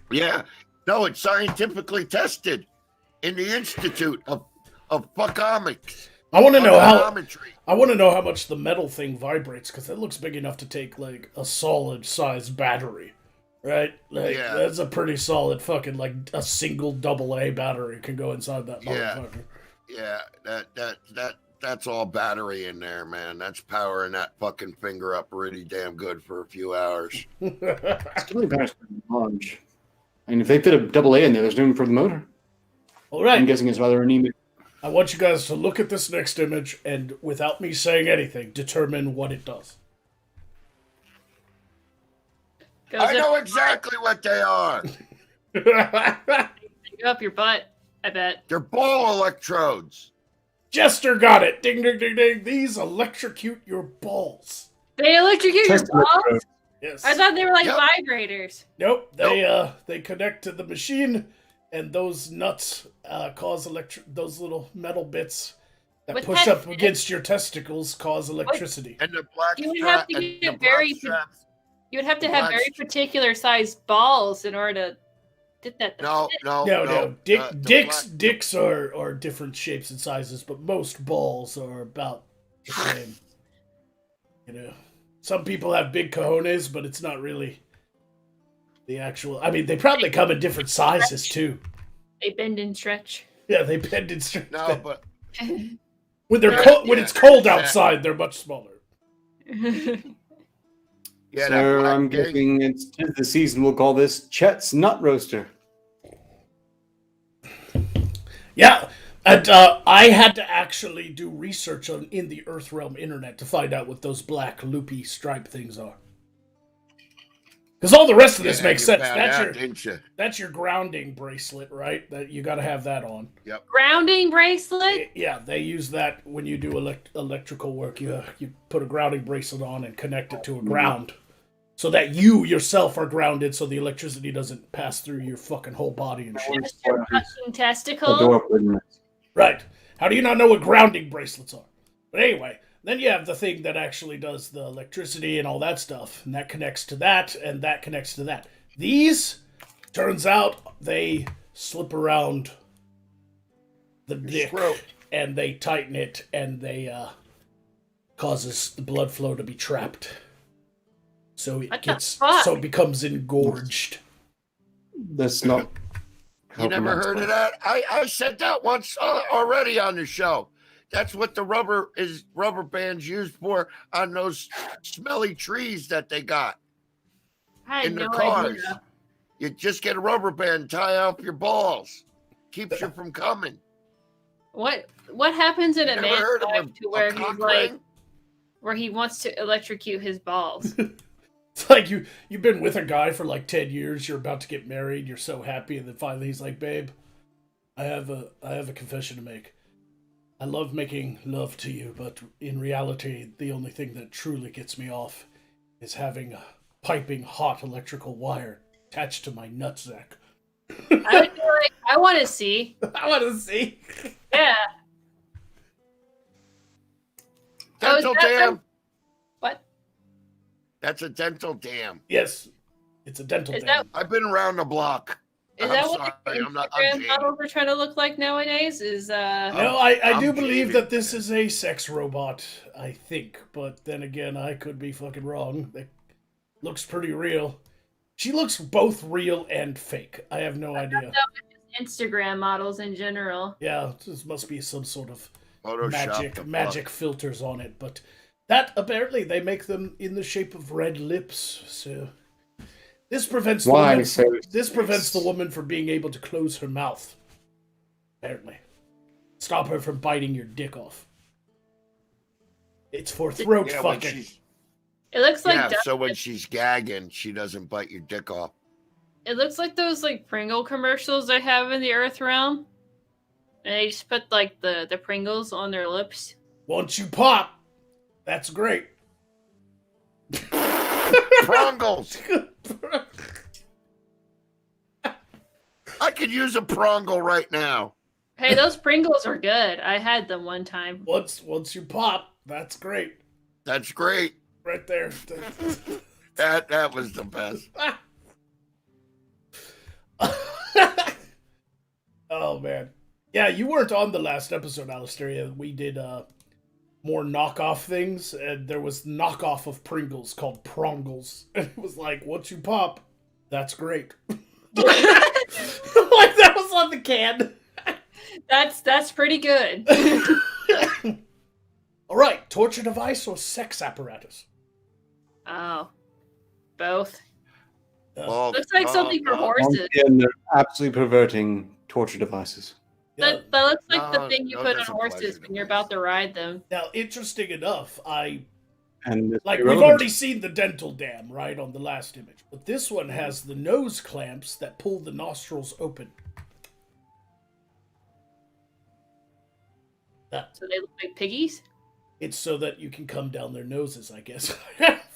Yeah. No, it's scientifically tested in the Institute of Fuckomics. I want to know how much the metal thing vibrates, because it looks big enough to take like a solid size battery, right? Like, yeah, that's a pretty solid fucking, like, a single AA battery can go inside that motherfucker. Yeah, that's all battery in there, man. That's powering that fucking finger up really damn good for a few hours. It's really bad for large. I mean, if they fit a AA in there, there's room for the motor. All right. I'm guessing it's rather anemic. I want you guys to look at this next image and, without me saying anything, determine what it does. I know exactly what they are. Go up your butt, I bet. They're ball electrodes. Jester got it. Ding, ding, ding, ding. These electrocute your balls. They electrocute your balls? Yes. I thought they were like vibrators. Nope. They connect to the machine, and those nuts cause those little metal bits that push up against your testicles cause electricity. And the black You would have to get you would have to have very particular sized balls in order to get that. No. Dicks are different shapes and sizes, but most balls are about the same. You know, some people have big cojones, but it's not really the actual. I mean, they probably come in different sizes too. They bend and stretch. Yeah, they bend and stretch. No, but when it's cold outside, they're much smaller. Yeah, so I'm guessing it's the season. We'll call this Chet's Nut Roaster. Yeah, and I had to actually do research in the Earthrealm internet to find out what those black loopy stripe things are. Because all the rest of this makes sense. That's your grounding bracelet, right? That you got to have that on. Yep. Grounding bracelet? Yeah, they use that when you do electrical work. You put a grounding bracelet on and connect it to a ground, so that you yourself are grounded, so the electricity doesn't pass through your fucking whole body and shit. Just your fucking testicle? Right. How do you not know what grounding bracelets are? But anyway. Then you have the thing that actually does the electricity and all that stuff, and that connects to that, and that connects to that. These, turns out, they slip around the dick, and they tighten it, and they causes the blood flow to be trapped. So it becomes engorged. That's not. You never heard of that? I said that once already on the show. That's what the rubber bands used for on those smelly trees that they got in their cars. Idea. You just get a rubber band, tie up your balls, keeps you from coming. What happens in a man's life to where he's like, where he wants to electrocute his balls? It's like you've been with a guy for like 10 years. You're about to get married. You're so happy, and then finally he's like, "Babe, I have a confession to make. I love making love to you, but in reality, the only thing that truly gets me off is having a piping hot electrical wire attached to my nutsack." I would be like, I want to see. I want to see. Yeah. Dental dam. What? That's a dental dam. Yes, it's a dental Is dam. I've been around the block. Is I'm that what the sorry, I'm Instagram jaded. models are trying to look like nowadays? Is No, I I'm do believe jaded, that this man. is a sex robot, I think. But then again, I could be fucking wrong. It looks pretty real. She looks both real and fake. I have no idea. Instagram models in general. Yeah, this must be some sort of Photoshop the magic filters on it. But that, apparently, they make them in the shape of red lips. So this prevents the Why woman, so this prevents the woman from being able to close her mouth. Apparently. Stop her from biting your dick off. It's for throat Yeah, when fucking. It looks like yeah, duck- so when she's gagging, she doesn't bite your dick off. it looks like those like Pringle commercials they have in the Earth realm. And they just put like the Pringles on their lips. Once you pop, that's great. Prongles! I could use a prongle right now. Hey, those Pringles are good. I had them one time. Once you pop, that's great. That's great. Right there. That was the best. Oh man. Yeah, you weren't on the last episode, Alistair. We did more knockoff things, and there was knockoff of Pringles called Prongles. And it was like, once you pop, that's great. Like that was on the can. That's pretty good. Alright, torture device or sex apparatus? Oh. Both. Oh, Looks like something for Once horses. again, they're absolutely perverting torture devices. Yeah. That looks like the No, thing you no, put on that's a horses pleasure when you're about to ride them. Now, interesting enough, And it's we've irrelevant. already seen the dental dam, right, on the last image. But this one has the nose clamps that pull the nostrils open. So they look like piggies? It's so that you can come down their noses, I guess.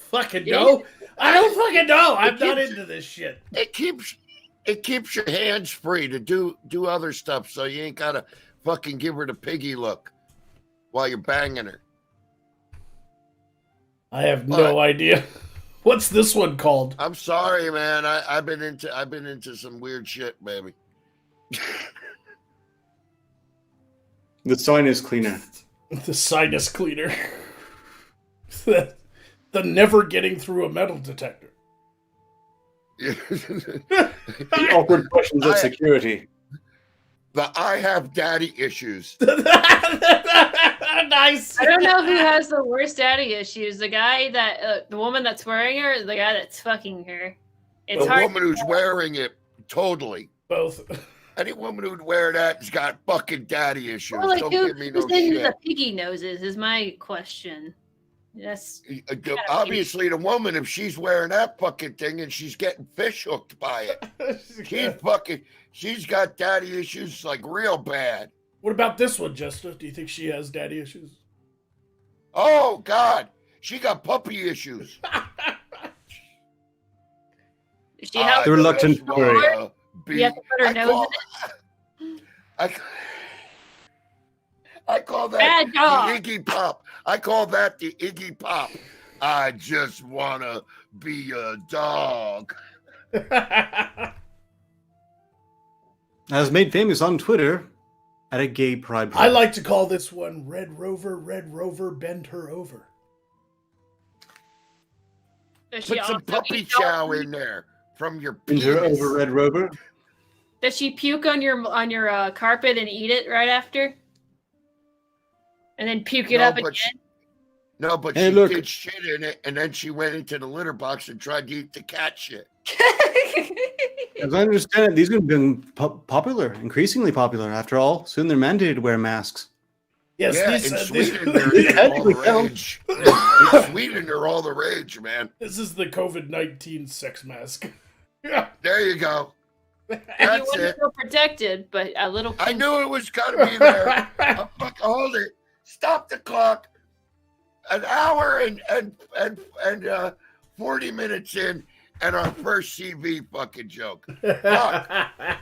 Fucking no. I don't fucking know. I'm not into this shit. it keeps your hands free to do other stuff, so you ain't gotta fucking give her the piggy look while you're banging her. I have no idea. What's this one called? I'm sorry, man. I've been into some weird shit, baby. The sinus cleaner. The sinus cleaner. the never getting through a metal detector. The awkward questions of security. But I have daddy issues. Nice. I don't know who has the worst daddy issues. The guy that, the woman that's wearing her, or the guy that's fucking her. It's The hard. woman who's wearing it, totally. Both. Any woman who'd wear that has got fucking daddy issues. Well, like Don't who, give me no who's into shit. the piggy noses is my question. Yes. Obviously, the woman, if she's wearing that fucking thing and she's getting fish hooked by it, she's got daddy issues like real bad. What about this one, Jester? Do you think she has daddy issues? Oh God, she got puppy issues. Does she have The reluctant furry. You have to put her nose I call that Bad the dog. Iggy Pop. I call that the Iggy Pop. I just wanna be a dog. As made famous on Twitter at a gay pride I parade. like to call this one Red Rover, bend her over. Does she Put some also puppy eat chow dolphins? in there from your Bend her penis. over, Red Rover. Does she puke on your carpet and eat it right after? And then puke it No, up but again? No, but Hey, she look. did shit in it, and then she went into the litter box and tried to eat the cat shit. As I understand it, these have been popular, increasingly popular. After all, soon they're mandated to wear masks. Yes, Yeah, this, in this, Sweden, they're all the Technically count. rage. In Sweden, they're all the rage, man. this is the COVID-19 sex mask. Yeah. There you go. You That's want to it. feel protected, but a little. I knew it was gonna be there. Hold it. Stop the clock. An hour and 40 minutes in, and our first CV fucking joke. Fuck.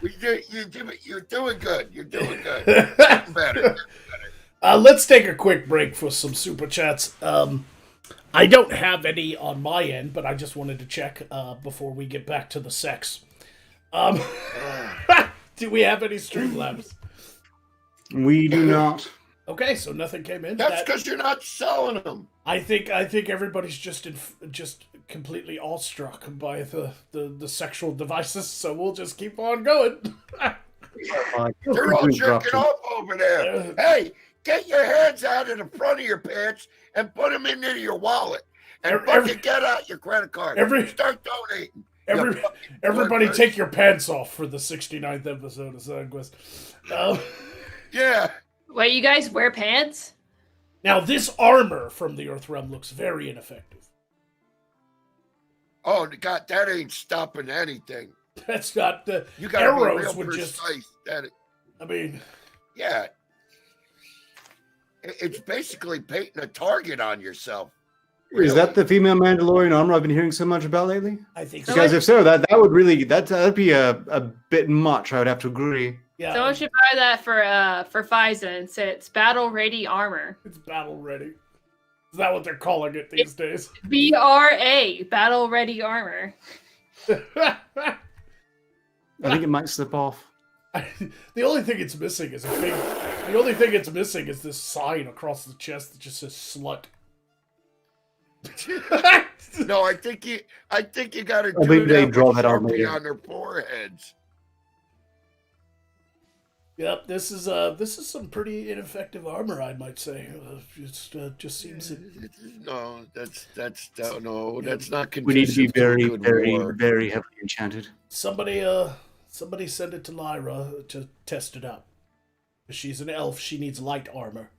You're doing good. You're doing good. Getting better. Let's take a quick break for some super chats. I don't have any on my end, but I just wanted to check before we get back to the sex. Do we have any Streamlabs? We do not. Okay, so nothing came in. That's because you're not selling them. I think everybody's just completely awestruck by the sexual devices, so we'll just keep on going. They're all jerking off over there. Hey, get your hands out of the front of your pants and put them into your wallet. And get out your credit card. Start donating. Everybody take your pants off for the 69th episode of SideQuest. Yeah. Wait, you guys wear pants? Now, this armor from the Earth Realm looks very ineffective. Oh, God, that ain't stopping anything. That's not the you gotta arrows be real would precise. I mean, yeah. It's basically painting a target on yourself. Really. Is that the female Mandalorian armor I've been hearing so much about lately? I think so. Because if so, that'd be a bit much. I would have to agree. Yeah, Someone should buy that for FISA and say it's battle ready armor. It's battle ready. Is that what they're calling it these days? BRA, battle ready armor. I think it might slip off. The only thing it's missing is The only thing it's missing is this sign across the chest that just says "slut." No, I think you got to do maybe they that draw with that out Sharpie later. on their foreheads. Yep, this is some pretty ineffective armor, I might say. Just seems. No, that's not. We need to be conducive very, a good very, war. very heavily enchanted. Somebody send it to Lyra to test it out. If she's an elf, she needs light armor.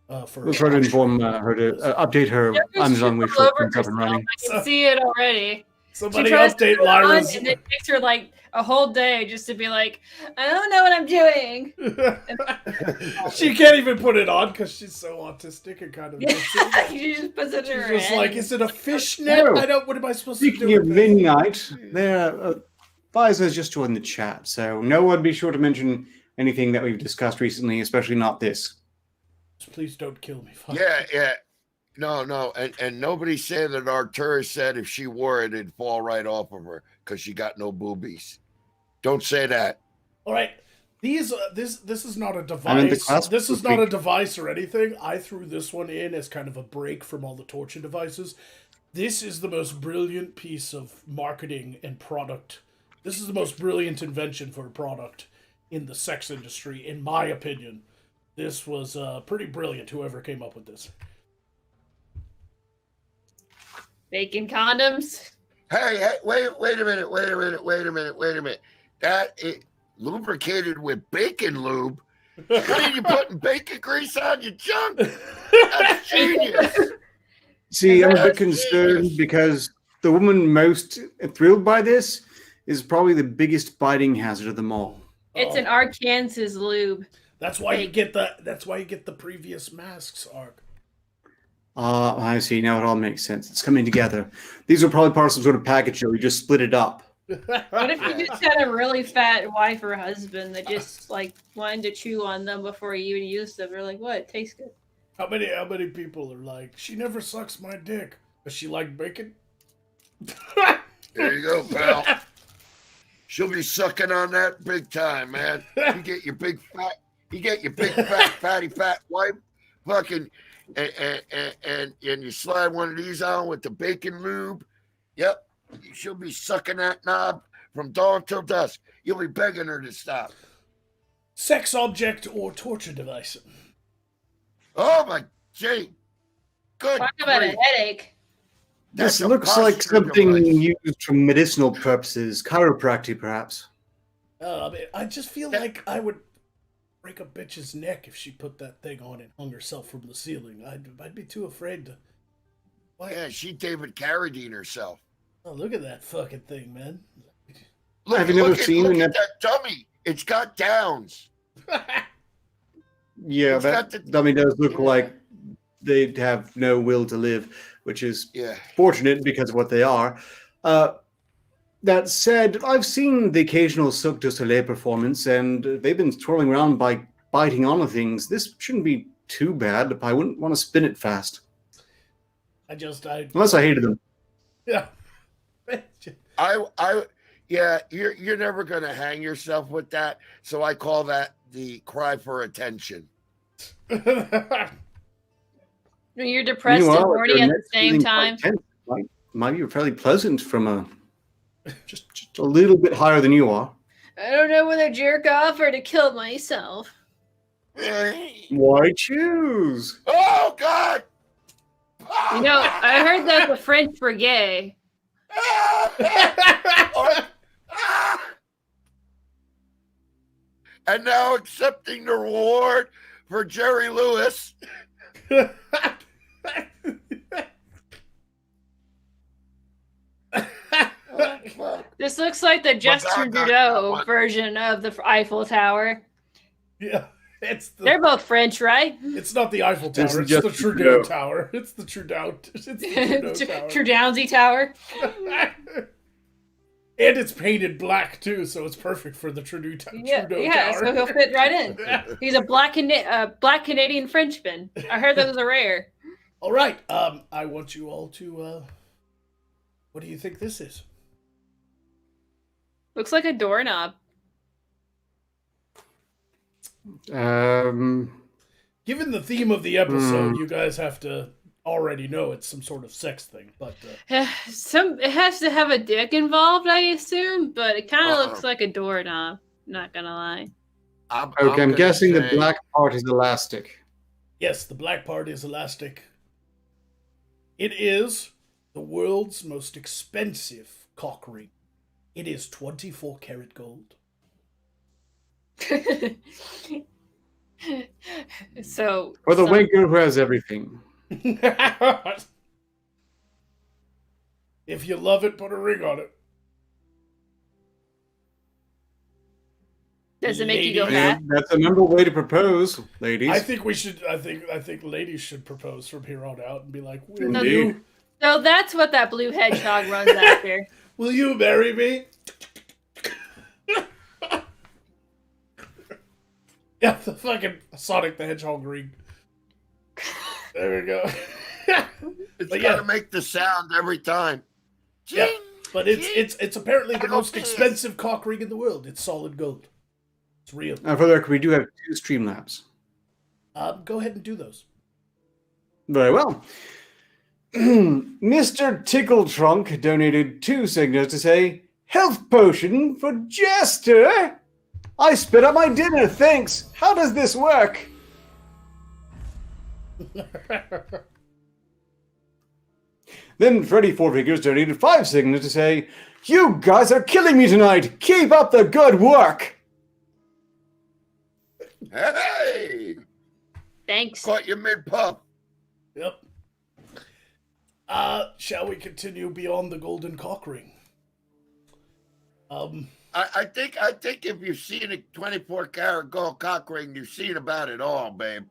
We'll try to inform her to update her Amazon wish list when it's up and running. I can see it already. Somebody She tries to update put it on, Lyra's. and it takes her like a whole day just to be like, I don't know what I'm doing. She can't even put it on because she's so autistic and kind of. She just puts it in her She's just head. like, is it a fishnet? No. I don't. What am I supposed to Speaking do? of with this? midnight, Pfizer's just joined the chat, so no one be sure to mention anything that we've discussed recently, especially not this. Please don't kill me. Fuck. Yeah. No, and nobody said that Arturus said if she wore it, it'd fall right off of her because she got no boobies. Don't say that. All right. This is not a I'm in the device. class This is with not a me. device or anything. I threw this one in as kind of a break from all the torture devices. This is the most brilliant piece of marketing and product. This is the most brilliant invention for a product in the sex industry, in my opinion. This was pretty brilliant, whoever came up with this. Bacon condoms. Hey, wait a minute. That is lubricated with bacon lube. What are you putting bacon grease on your junk? That's genius. See, I'm a bit That's concerned genius. because the woman most thrilled by this is probably the biggest biting hazard of them all. It's an Arkansas lube. That's why you get the previous masks, Ark. I see. Now it all makes sense. It's coming together. These are probably part of some sort of package deal. We just split it up. What if you just had a really fat wife or husband that just like wanted to chew on them before you even used them? They're like, what? It tastes good. How many people are like, she never sucks my dick? Does she like bacon? There you go, pal. She'll be sucking on that big time, man. You get your big fat, fatty fat wife, fucking, and you slide one of these on with the bacon lube. Yep, she'll be sucking that knob from dawn till dusk. You'll be begging her to stop. Sex object or torture device? Oh my gee, good. Talk about a grief. headache. This That's a looks like posture something device. used for medicinal purposes, chiropractic perhaps. I just feel like I would break a bitch's neck if she put that thing on and hung herself from the ceiling. I'd be too afraid to. Yeah, she David Carradine herself. Oh, look at that fucking thing, man. Look, Have you never look at- seen look an at that dummy? It's got downs. Yeah, It's that got the- dummy does look Yeah. like they have no will to live, which is Yeah. fortunate because of what they are. That said, I've seen the occasional Cirque du Soleil performance, and they've been twirling around by biting onto things. This shouldn't be too bad, but I wouldn't want to spin it fast. Unless I hated them. Yeah. You're never gonna hang yourself with that. So I call that the cry for attention. You're depressed and Meanwhile, horny their at the next same feeling time. quite tense. Might be fairly pleasant from a little bit higher than you are. I don't know whether to jerk off or to kill myself. Why choose? Oh God! You know, I heard that the French were gay. And now accepting the reward for Jerry Lewis. This looks like the Jester Trudeau version of the Eiffel Tower. Yeah, They're both French, right? It's not the Eiffel Tower. It's just the Trudeau Tower. It's the Trudeau. It's the Trudeau Tower. Trudownsy Tower. And it's painted black too, so it's perfect for the Trudeau Tower. So he'll fit right in. He's a black Canadian Frenchman. I heard those are rare. All right. I want you all to. What do you think this is? Looks like a doorknob. Given the theme of the episode, you guys have to already know it's some sort of sex thing, but It has to have a dick involved, I assume, but it kind of looks like a doorknob. Not gonna lie. I'm guessing the black part is elastic. yes, the black part is elastic. It is the world's most expensive cock ring. It is 24 karat gold. So For the wanker who has everything. If you love it, put a ring on it. does it make you go Lady. mad? That's a memorable way to propose, ladies. I think we should. I think ladies should propose from here on out and be like, "Will Indeed. you? So that's what that blue hedgehog runs after. Will you marry me?" Yeah, the fucking Sonic the Hedgehog ring. There we go. It's But gotta yeah. make the sound every time. Yeah, but it's apparently the most expensive cock ring in the world. It's solid gold. It's real. For the record, we do have 2 Streamlabs. Go ahead and do those. Very well. Mr. Tickletrunk donated 2 signals to say, health potion for Jester. I spit out my dinner, thanks. How does this work? Then Freddy Four Figures donated 5 signals to say, you guys are killing me tonight. Keep up the good work. Hey! Thanks. Caught you mid-puff. Yep. Shall we continue beyond the golden cock ring? I think if you've seen a 24 karat gold cock ring, you've seen about it all, babe.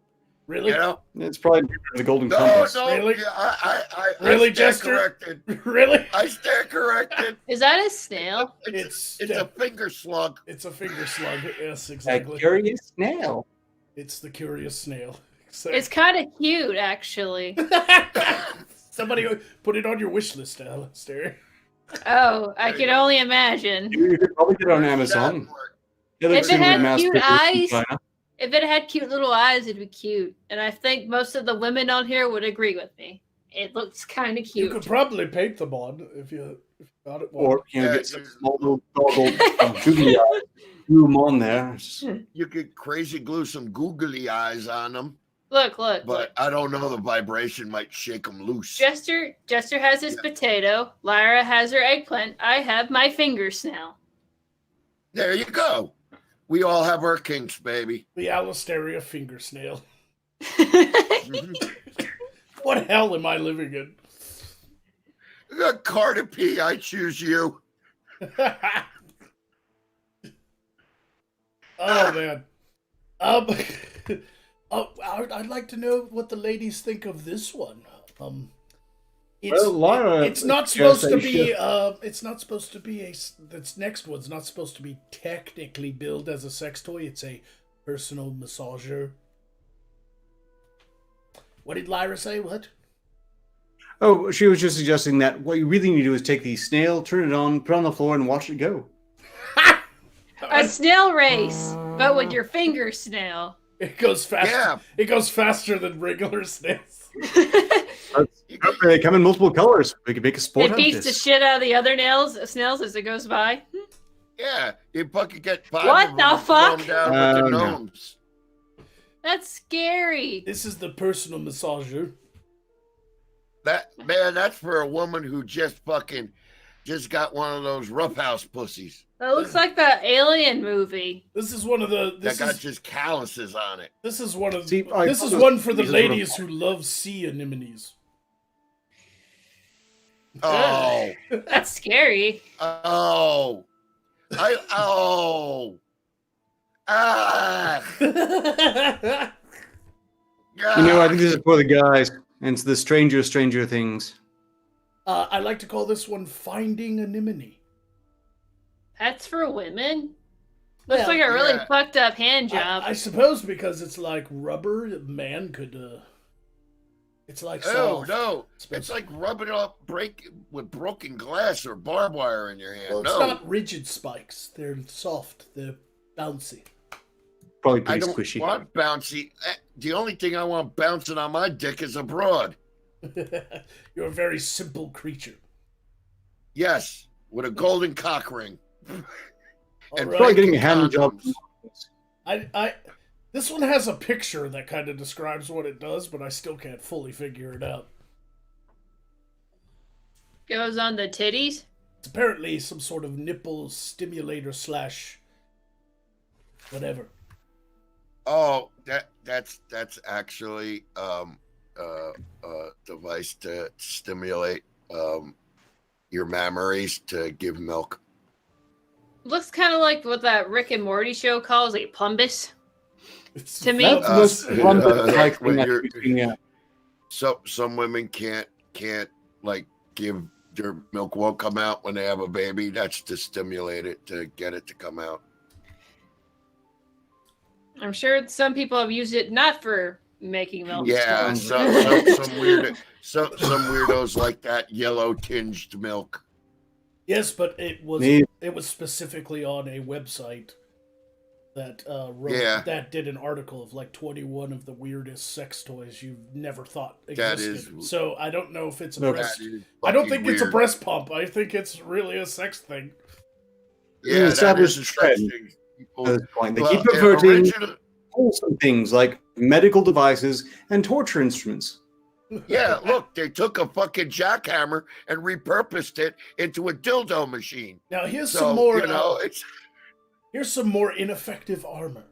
Really? You know? It's probably the golden No, compass. Really? yeah, I Really, stand Jester? corrected. Really? I stand corrected. Is that a snail? It's yeah, a finger slug. it's a finger slug. Yes, A exactly. curious snail. It's the curious snail. It's kind of cute, actually. Somebody put it on your wish list, Alistair. Oh, I can only imagine. You could probably get it on Amazon. If it had cute eyes, China. if it had cute little eyes, it'd be cute. And I think most of the women on here would agree with me. It looks kind of You cute. could probably paint them on if you got it. Or Yeah, get some small little goggle googly eyes, glue them on there. You could crazy glue some googly eyes on them, Look. but I don't know. The vibration might shake them loose. Jester has his potato. Lyra has her eggplant. I have my finger snail. There you go. We all have our kinks, baby. The Alistaria finger snail. Mhm. What hell am I living in? Carter P, I choose you. Oh man. I'd like to know what the ladies think of this one. Lyra, it's not just supposed to a be. shift. It's not supposed to be a. This next one's not supposed to be technically billed as a sex toy. It's a personal massager. What did Lyra say? What? Oh, she was just suggesting that what you really need to do is take the snail, turn it on, put it on the floor, and watch it go. A snail race, but with your finger snail. It goes faster. Yeah. It goes faster than regular snails. They come in multiple colors. We could make a sport It out of beats the this. shit out of the other snails as it goes by. Yeah, you fucking get 5 What of the them, fuck? throw 'em down with the No. gnomes. That's scary. This is the personal massager. That's for a woman who just got one of those roughhouse pussies That looks like the Alien movie. This is one of the. that got just calluses on it. This is one of. See, This is one for the ladies who love sea anemones. Oh, That's scary. oh, ah. I think this is for the guys. And it's the stranger things. I like to call this one Finding Anemone. That's for women? Looks Yeah, like a really yeah. fucked up hand job. I suppose because it's like rubber, a man could. It's like Oh soft. no! Supposed- It's like rubbing off with broken glass or barbed wire in your hand. Well, it's no, not rigid spikes. They're soft. They're bouncy. Probably I pretty don't squishy. want bouncy. The only thing I want bouncing on my dick is a broad. You're a very simple creature. Yes, with a golden cock ring. All And right. Probably getting a Condoms. hand job. This one has a picture that kind of describes what it does, but I still can't fully figure it out. Goes on the titties. It's apparently some sort of nipple stimulator / whatever. Oh, that's actually device to stimulate your mammaries to give milk. Looks kind of like what that Rick and Morty show calls a plumbus. It's To me- That's the most fun like when thing you're- I've seen yet. So some women can't like give their milk won't come out when they have a baby. That's to stimulate it to get it to come out. I'm sure some people have used it not for making milk. Yeah, strong. some weirdos like that yellow tinged milk. Yes, but it was Me- specifically on a website that Yeah. that did an article of like 21 of the weirdest sex toys you've never thought That existed. is- So I don't know if it's a No, breast. That is I don't fucking think it's a weird. breast pump. I think it's really a sex thing. Yeah, that established is a trend. sex thing. People- At this point, they well, keep averting original- wholesome things like medical devices and torture instruments. Yeah, look, they took a fucking jackhammer and repurposed it into a dildo machine. Now here's So, some more. it's Here's some more ineffective armor.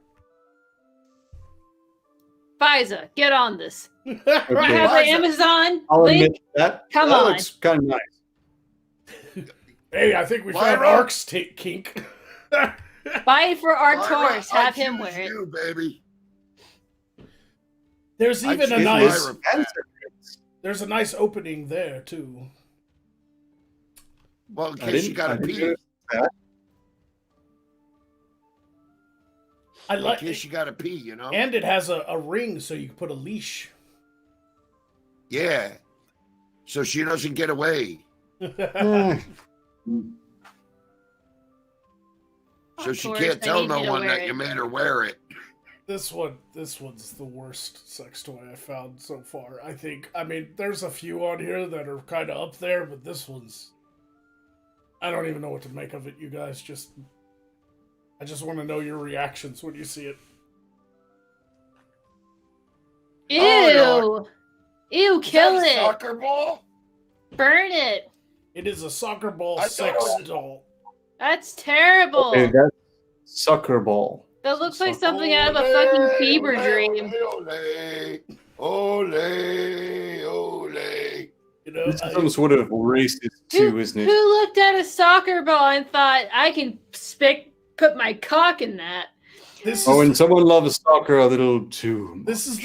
Fiza, get on this. Okay. Have the Fiza. Amazon I'll link. admit that. Come that on. looks kind of nice. Hey, I think we found Lyra? Ark's kink. Buy it for our Lyra, tours. I Have him choose wear it. you, baby. There's I even a choose nice. Lyra. There's a nice opening there too. Well, in I case you didn't- gotta I didn't pee. notice that. I In like, case you gotta pee, you know? and it has a ring so you can put a leash. Yeah. So she doesn't get away. Eh, So Of she course, can't I tell need no you to one wear that it. you made her wear it. This one's the worst sex toy I found so far. I mean, there's a few on here that are kind of up there, but this one's. I don't even know what to make of it. You guys I just want to know your reactions when you see it. Ew. Oh, Ew, Is kill that a it. soccer ball? Burn it. It is a soccer ball I thought sex it was- doll. That's terrible. okay, that's sucker ball. That looks like something out of a fucking fever dream. Ole, ole, ole. You know, This is some sort of racist too, isn't Who it? looked at a soccer ball and thought, I can put my cock in that? this Oh, is and someone loves soccer a little too. this is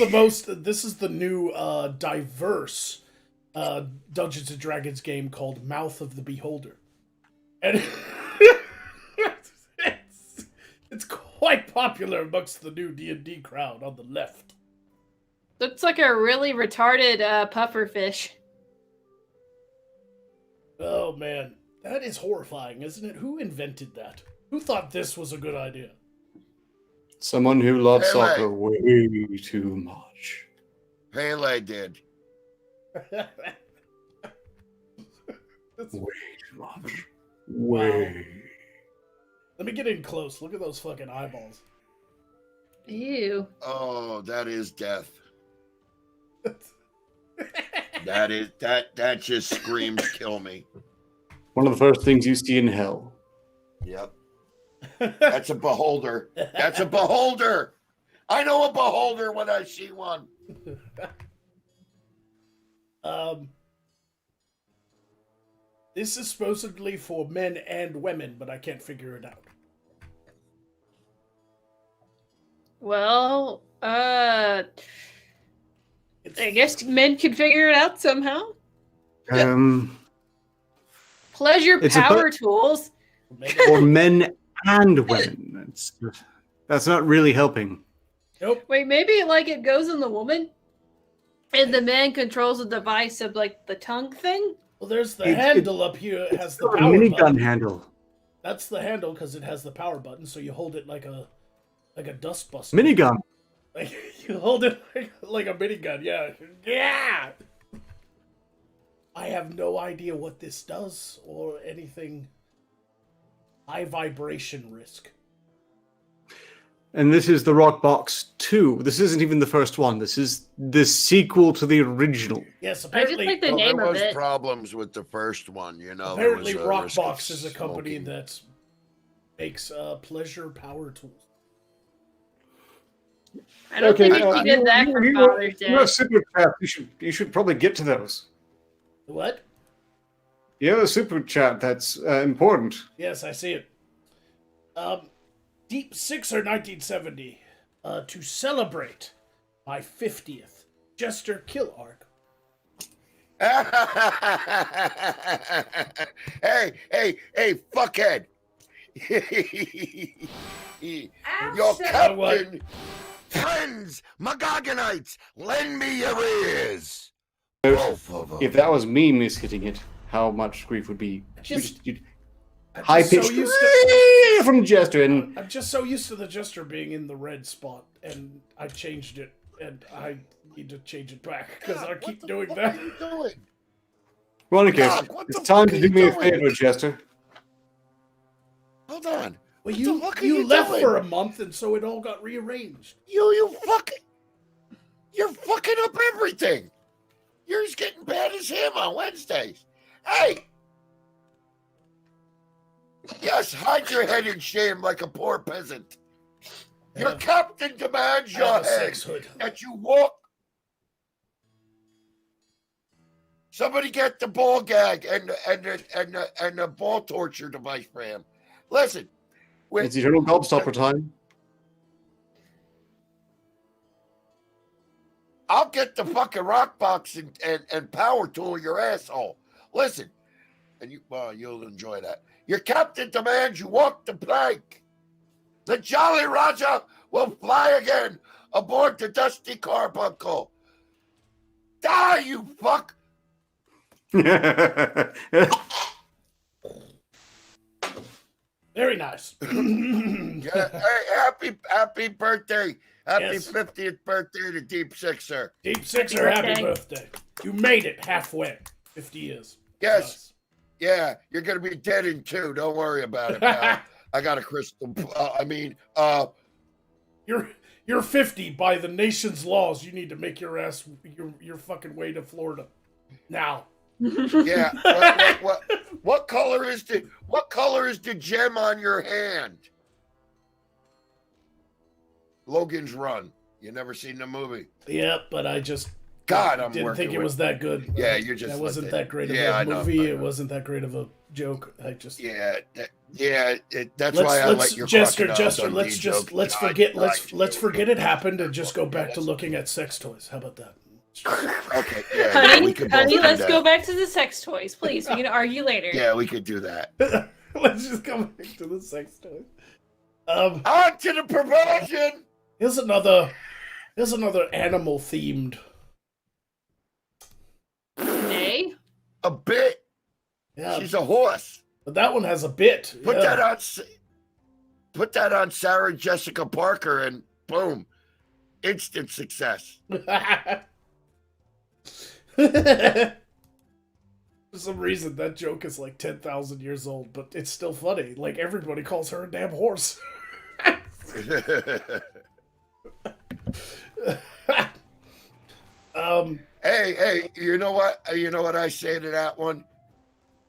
the new diverse Dungeons and Dragons game called Mouth of the Beholder, and it's quite popular amongst the new D&D crowd on the left. Looks like a really retarded puffer fish. Oh man, that is horrifying, isn't it? Who invented that? Who thought this was a good idea? Someone who loves Pele. soccer way too much. Pele did. Way too much. Way. Let me get in close. Look at those fucking eyeballs. Ew. Oh, that is death. That just screams kill me. One of the first things you see in hell. Yep. That's a beholder. That's a beholder. I know a beholder when I see one. This is supposedly for men and women, but I can't figure it out. Well, I guess men could figure it out somehow. Pleasure It's a power tools. For men and women. That's not really helping. Nope. Wait, maybe like it goes in the woman, and the man controls the device of like the tongue thing. Well, there's the It- handle up here. It has the It's a power minigun button. handle. That's the handle because it has the power button, so you hold it like a dust buster. Minigun. Like you hold it like a minigun. Yeah, yeah. I have no idea what this does or anything. High vibration risk. And this is the Rock Box 2. This isn't even the first one. This is the sequel to the original. Yes, I just apparently. like the Well, name there of was it. problems with the first one, you know. Apparently, there was a risk of Rockbox is a company smoking. that makes pleasure power tools. I don't think Okay, she did that for Father's Day. You're a super chat. You should probably get to those. What? You have a super chat that's important. Yes, I see it. Deep Sixer 1970. To celebrate my 50th Jester kill arc. hey, fuckhead. Your captain, friends, Magogonites, lend me your ears. Both of them. If that was me mishitting it, how much grief would be high so pitched used to- from Jester? And I'm just so used to the Jester being in the red spot, and I changed it, and I need to change it back because I God, keep what the doing fuck that. are you doing? Veronica, God, what it's the time fuck to are do you me a doing? favor, Jester. Hold on. Well, What the fuck are you you left doing? for a month, and so it all got rearranged. You're fucking up everything. You're as getting bad as him on Wednesdays. Hey! Yes, hide your head in shame like a poor peasant. Your have- captain demands I your have a head sex hood. that you walk. Somebody get the ball gag and the ball torture device for him. Listen, It's eternal gobstopper time. I'll get the fucking rock box and power tool your asshole. Listen, and you'll enjoy that. Your captain demands you walk the plank. The Jolly Roger will fly again aboard the Dusty Carbuncle. Die, you fuck! Very nice. Yeah, hey, happy birthday. Happy Yes. 50th birthday to Deep Sixer. Deep Sixer, happy birthday. birthday. You made it halfway. 50 years. Yes. Yeah, you're going to be dead in 2. Don't worry about it, pal. I got a crystal. You're 50 by the nation's laws. You need to make your ass your fucking way to Florida now. Yeah. What color is the gem on your hand? Logan's Run. You never seen the movie? Yeah, but I just God, I'm didn't working think it with- was that good. Yeah, you're just that wasn't listening. that great of Yeah, I a know, movie. I It know. wasn't that great of a joke. I just Yeah, that's why I like your Jester, Crocodile Dundee let's just joke. let's God, forget God, let's you- forget it happened and just go back to looking at sex toys. How about that? Okay, yeah, we could both Honey, do let's that. go back to the sex toys, please. We can argue later. Yeah, we could do that. Let's just go back to the sex toys. On to the perversion. Here's another animal themed. Nay? A bit. Yeah, She's a horse. but that one has a bit. Put yeah. that on Sarah Jessica Parker, and boom, instant success. For some reason, that joke is like 10,000 years old, but it's still funny. Like, everybody calls her a damn horse. Hey, you know what? You know what I say to that one?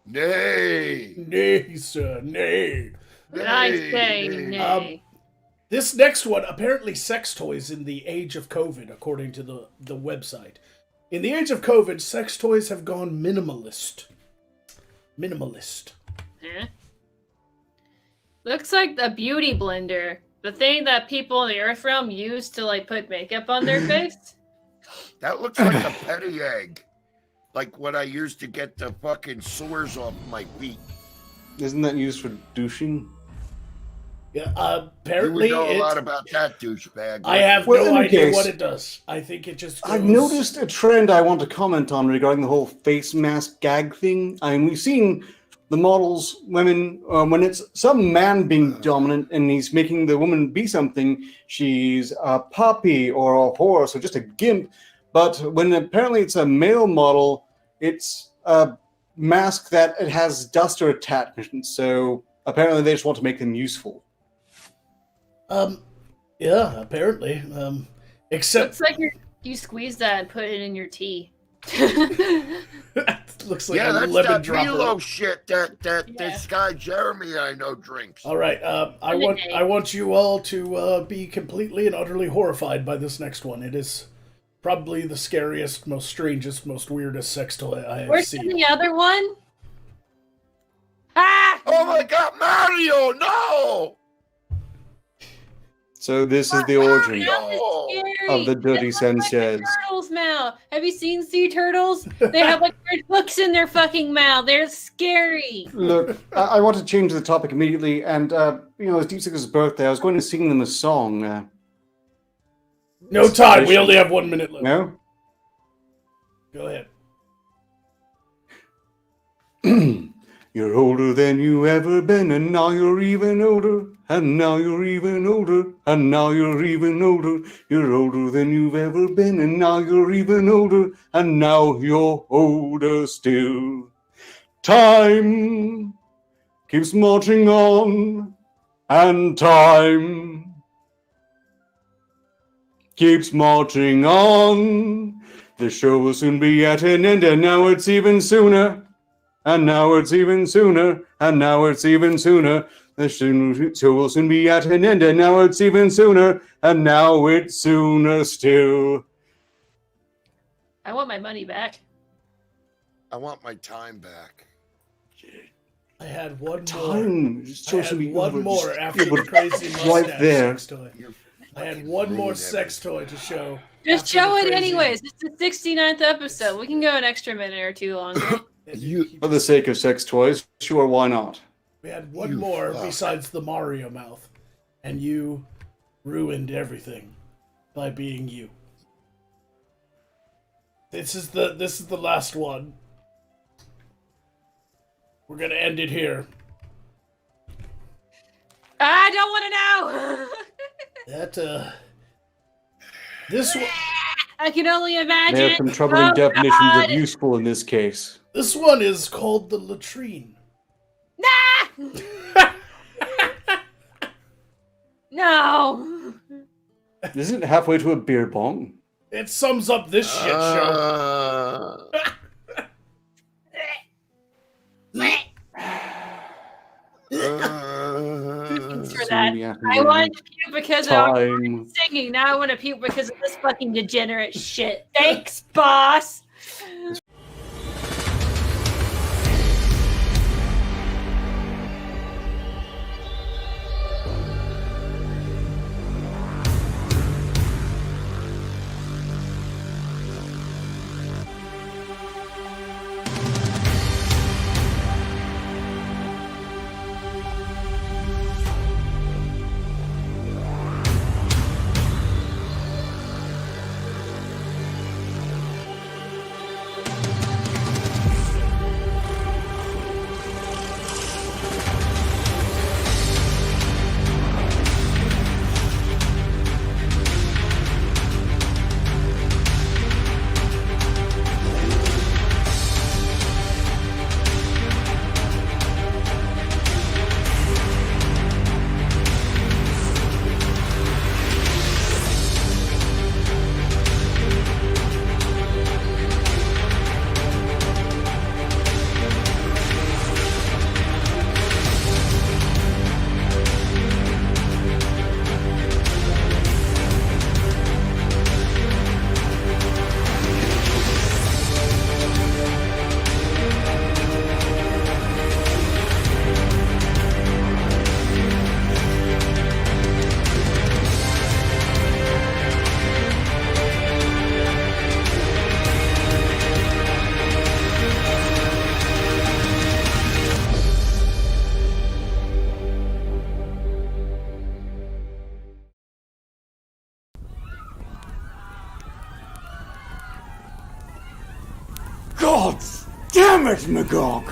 Nay. Nay, sir, nay. And I say nay. This next one, apparently sex toys in the age of COVID, according to the website. In the age of COVID, sex toys have gone minimalist. Minimalist. Eh? Looks like a beauty blender. The thing that people in the Earth realm use to like put makeup on their face. That looks like a petty egg. Like what I used to get the fucking sores off my feet. Isn't that used for douching? Yeah, You apparently would know a lot about that douchebag. I have Well, no in idea case- what it does. I think it just I've goes- noticed a trend I want to comment on regarding the whole face mask gag thing. I mean, we've seen the models, women, when it's some man being dominant and he's making the woman be something, she's a puppy or a horse or just a gimp. But when apparently it's a male model, it's a mask that it has duster attachments. So apparently they just want to make them useful. Yeah, apparently. Except Looks like you squeeze that and put it in your tea. looks like Yeah, a that's lemon that dropper. Milo shit that Yeah. this guy Jeremy I know drinks. All right, I want you all to be completely and utterly horrified by this next one. It is probably the scariest, most strangest, most weirdest sex toy I have Where's seen. the other one? Ah! Oh my God, Mario! No! So this is the origin Mouth is Oh, scary. of the dirty It looks like a Sanchez. turtle's mouth. Have you seen sea turtles? They have like weird hooks in their fucking mouth. They're scary. Look, I want to change the topic immediately, and it's Deep Six's birthday. I was going to sing them a song. No time. We only have 1 minute left. No? Go ahead. You're older than you ever been, and now you're even older, and now you're even older, and now you're even older. You're older than you've ever been, and now you're even older, and now you're older still. Time keeps marching on, and time keeps marching on. The show will soon be at an end, and now it's even sooner. And now it's even sooner, and now it's even sooner. The show will soon be at an end, and now it's even sooner, and now it's sooner still. I want my money back. I want my time back. I had one more. Time. Just I had one more after the crazy mustache right there. sex toy. You're I had fucking one more ruining sex toy to show. Just after show the it crazy- anyways. It's the 69th episode. We can go an extra minute or two longer. For the sake of sex toys, sure, why not? We had one You more fuck. besides the Mario mouth, and you ruined everything by being you. This is the last one. We're gonna end it here. I don't want to know. That this one I can only imagine. There are some troubling Oh, definitions God. of useful in this case. this one is called the latrine. Nah! No. Isn't it halfway to a beer bong? It sums up this shit show. Thanks for Soon that. the I afternoon. wanted to puke because I was Time. singing. Now I want to puke because of this fucking degenerate shit. Thanks, boss. Damn it, Magog!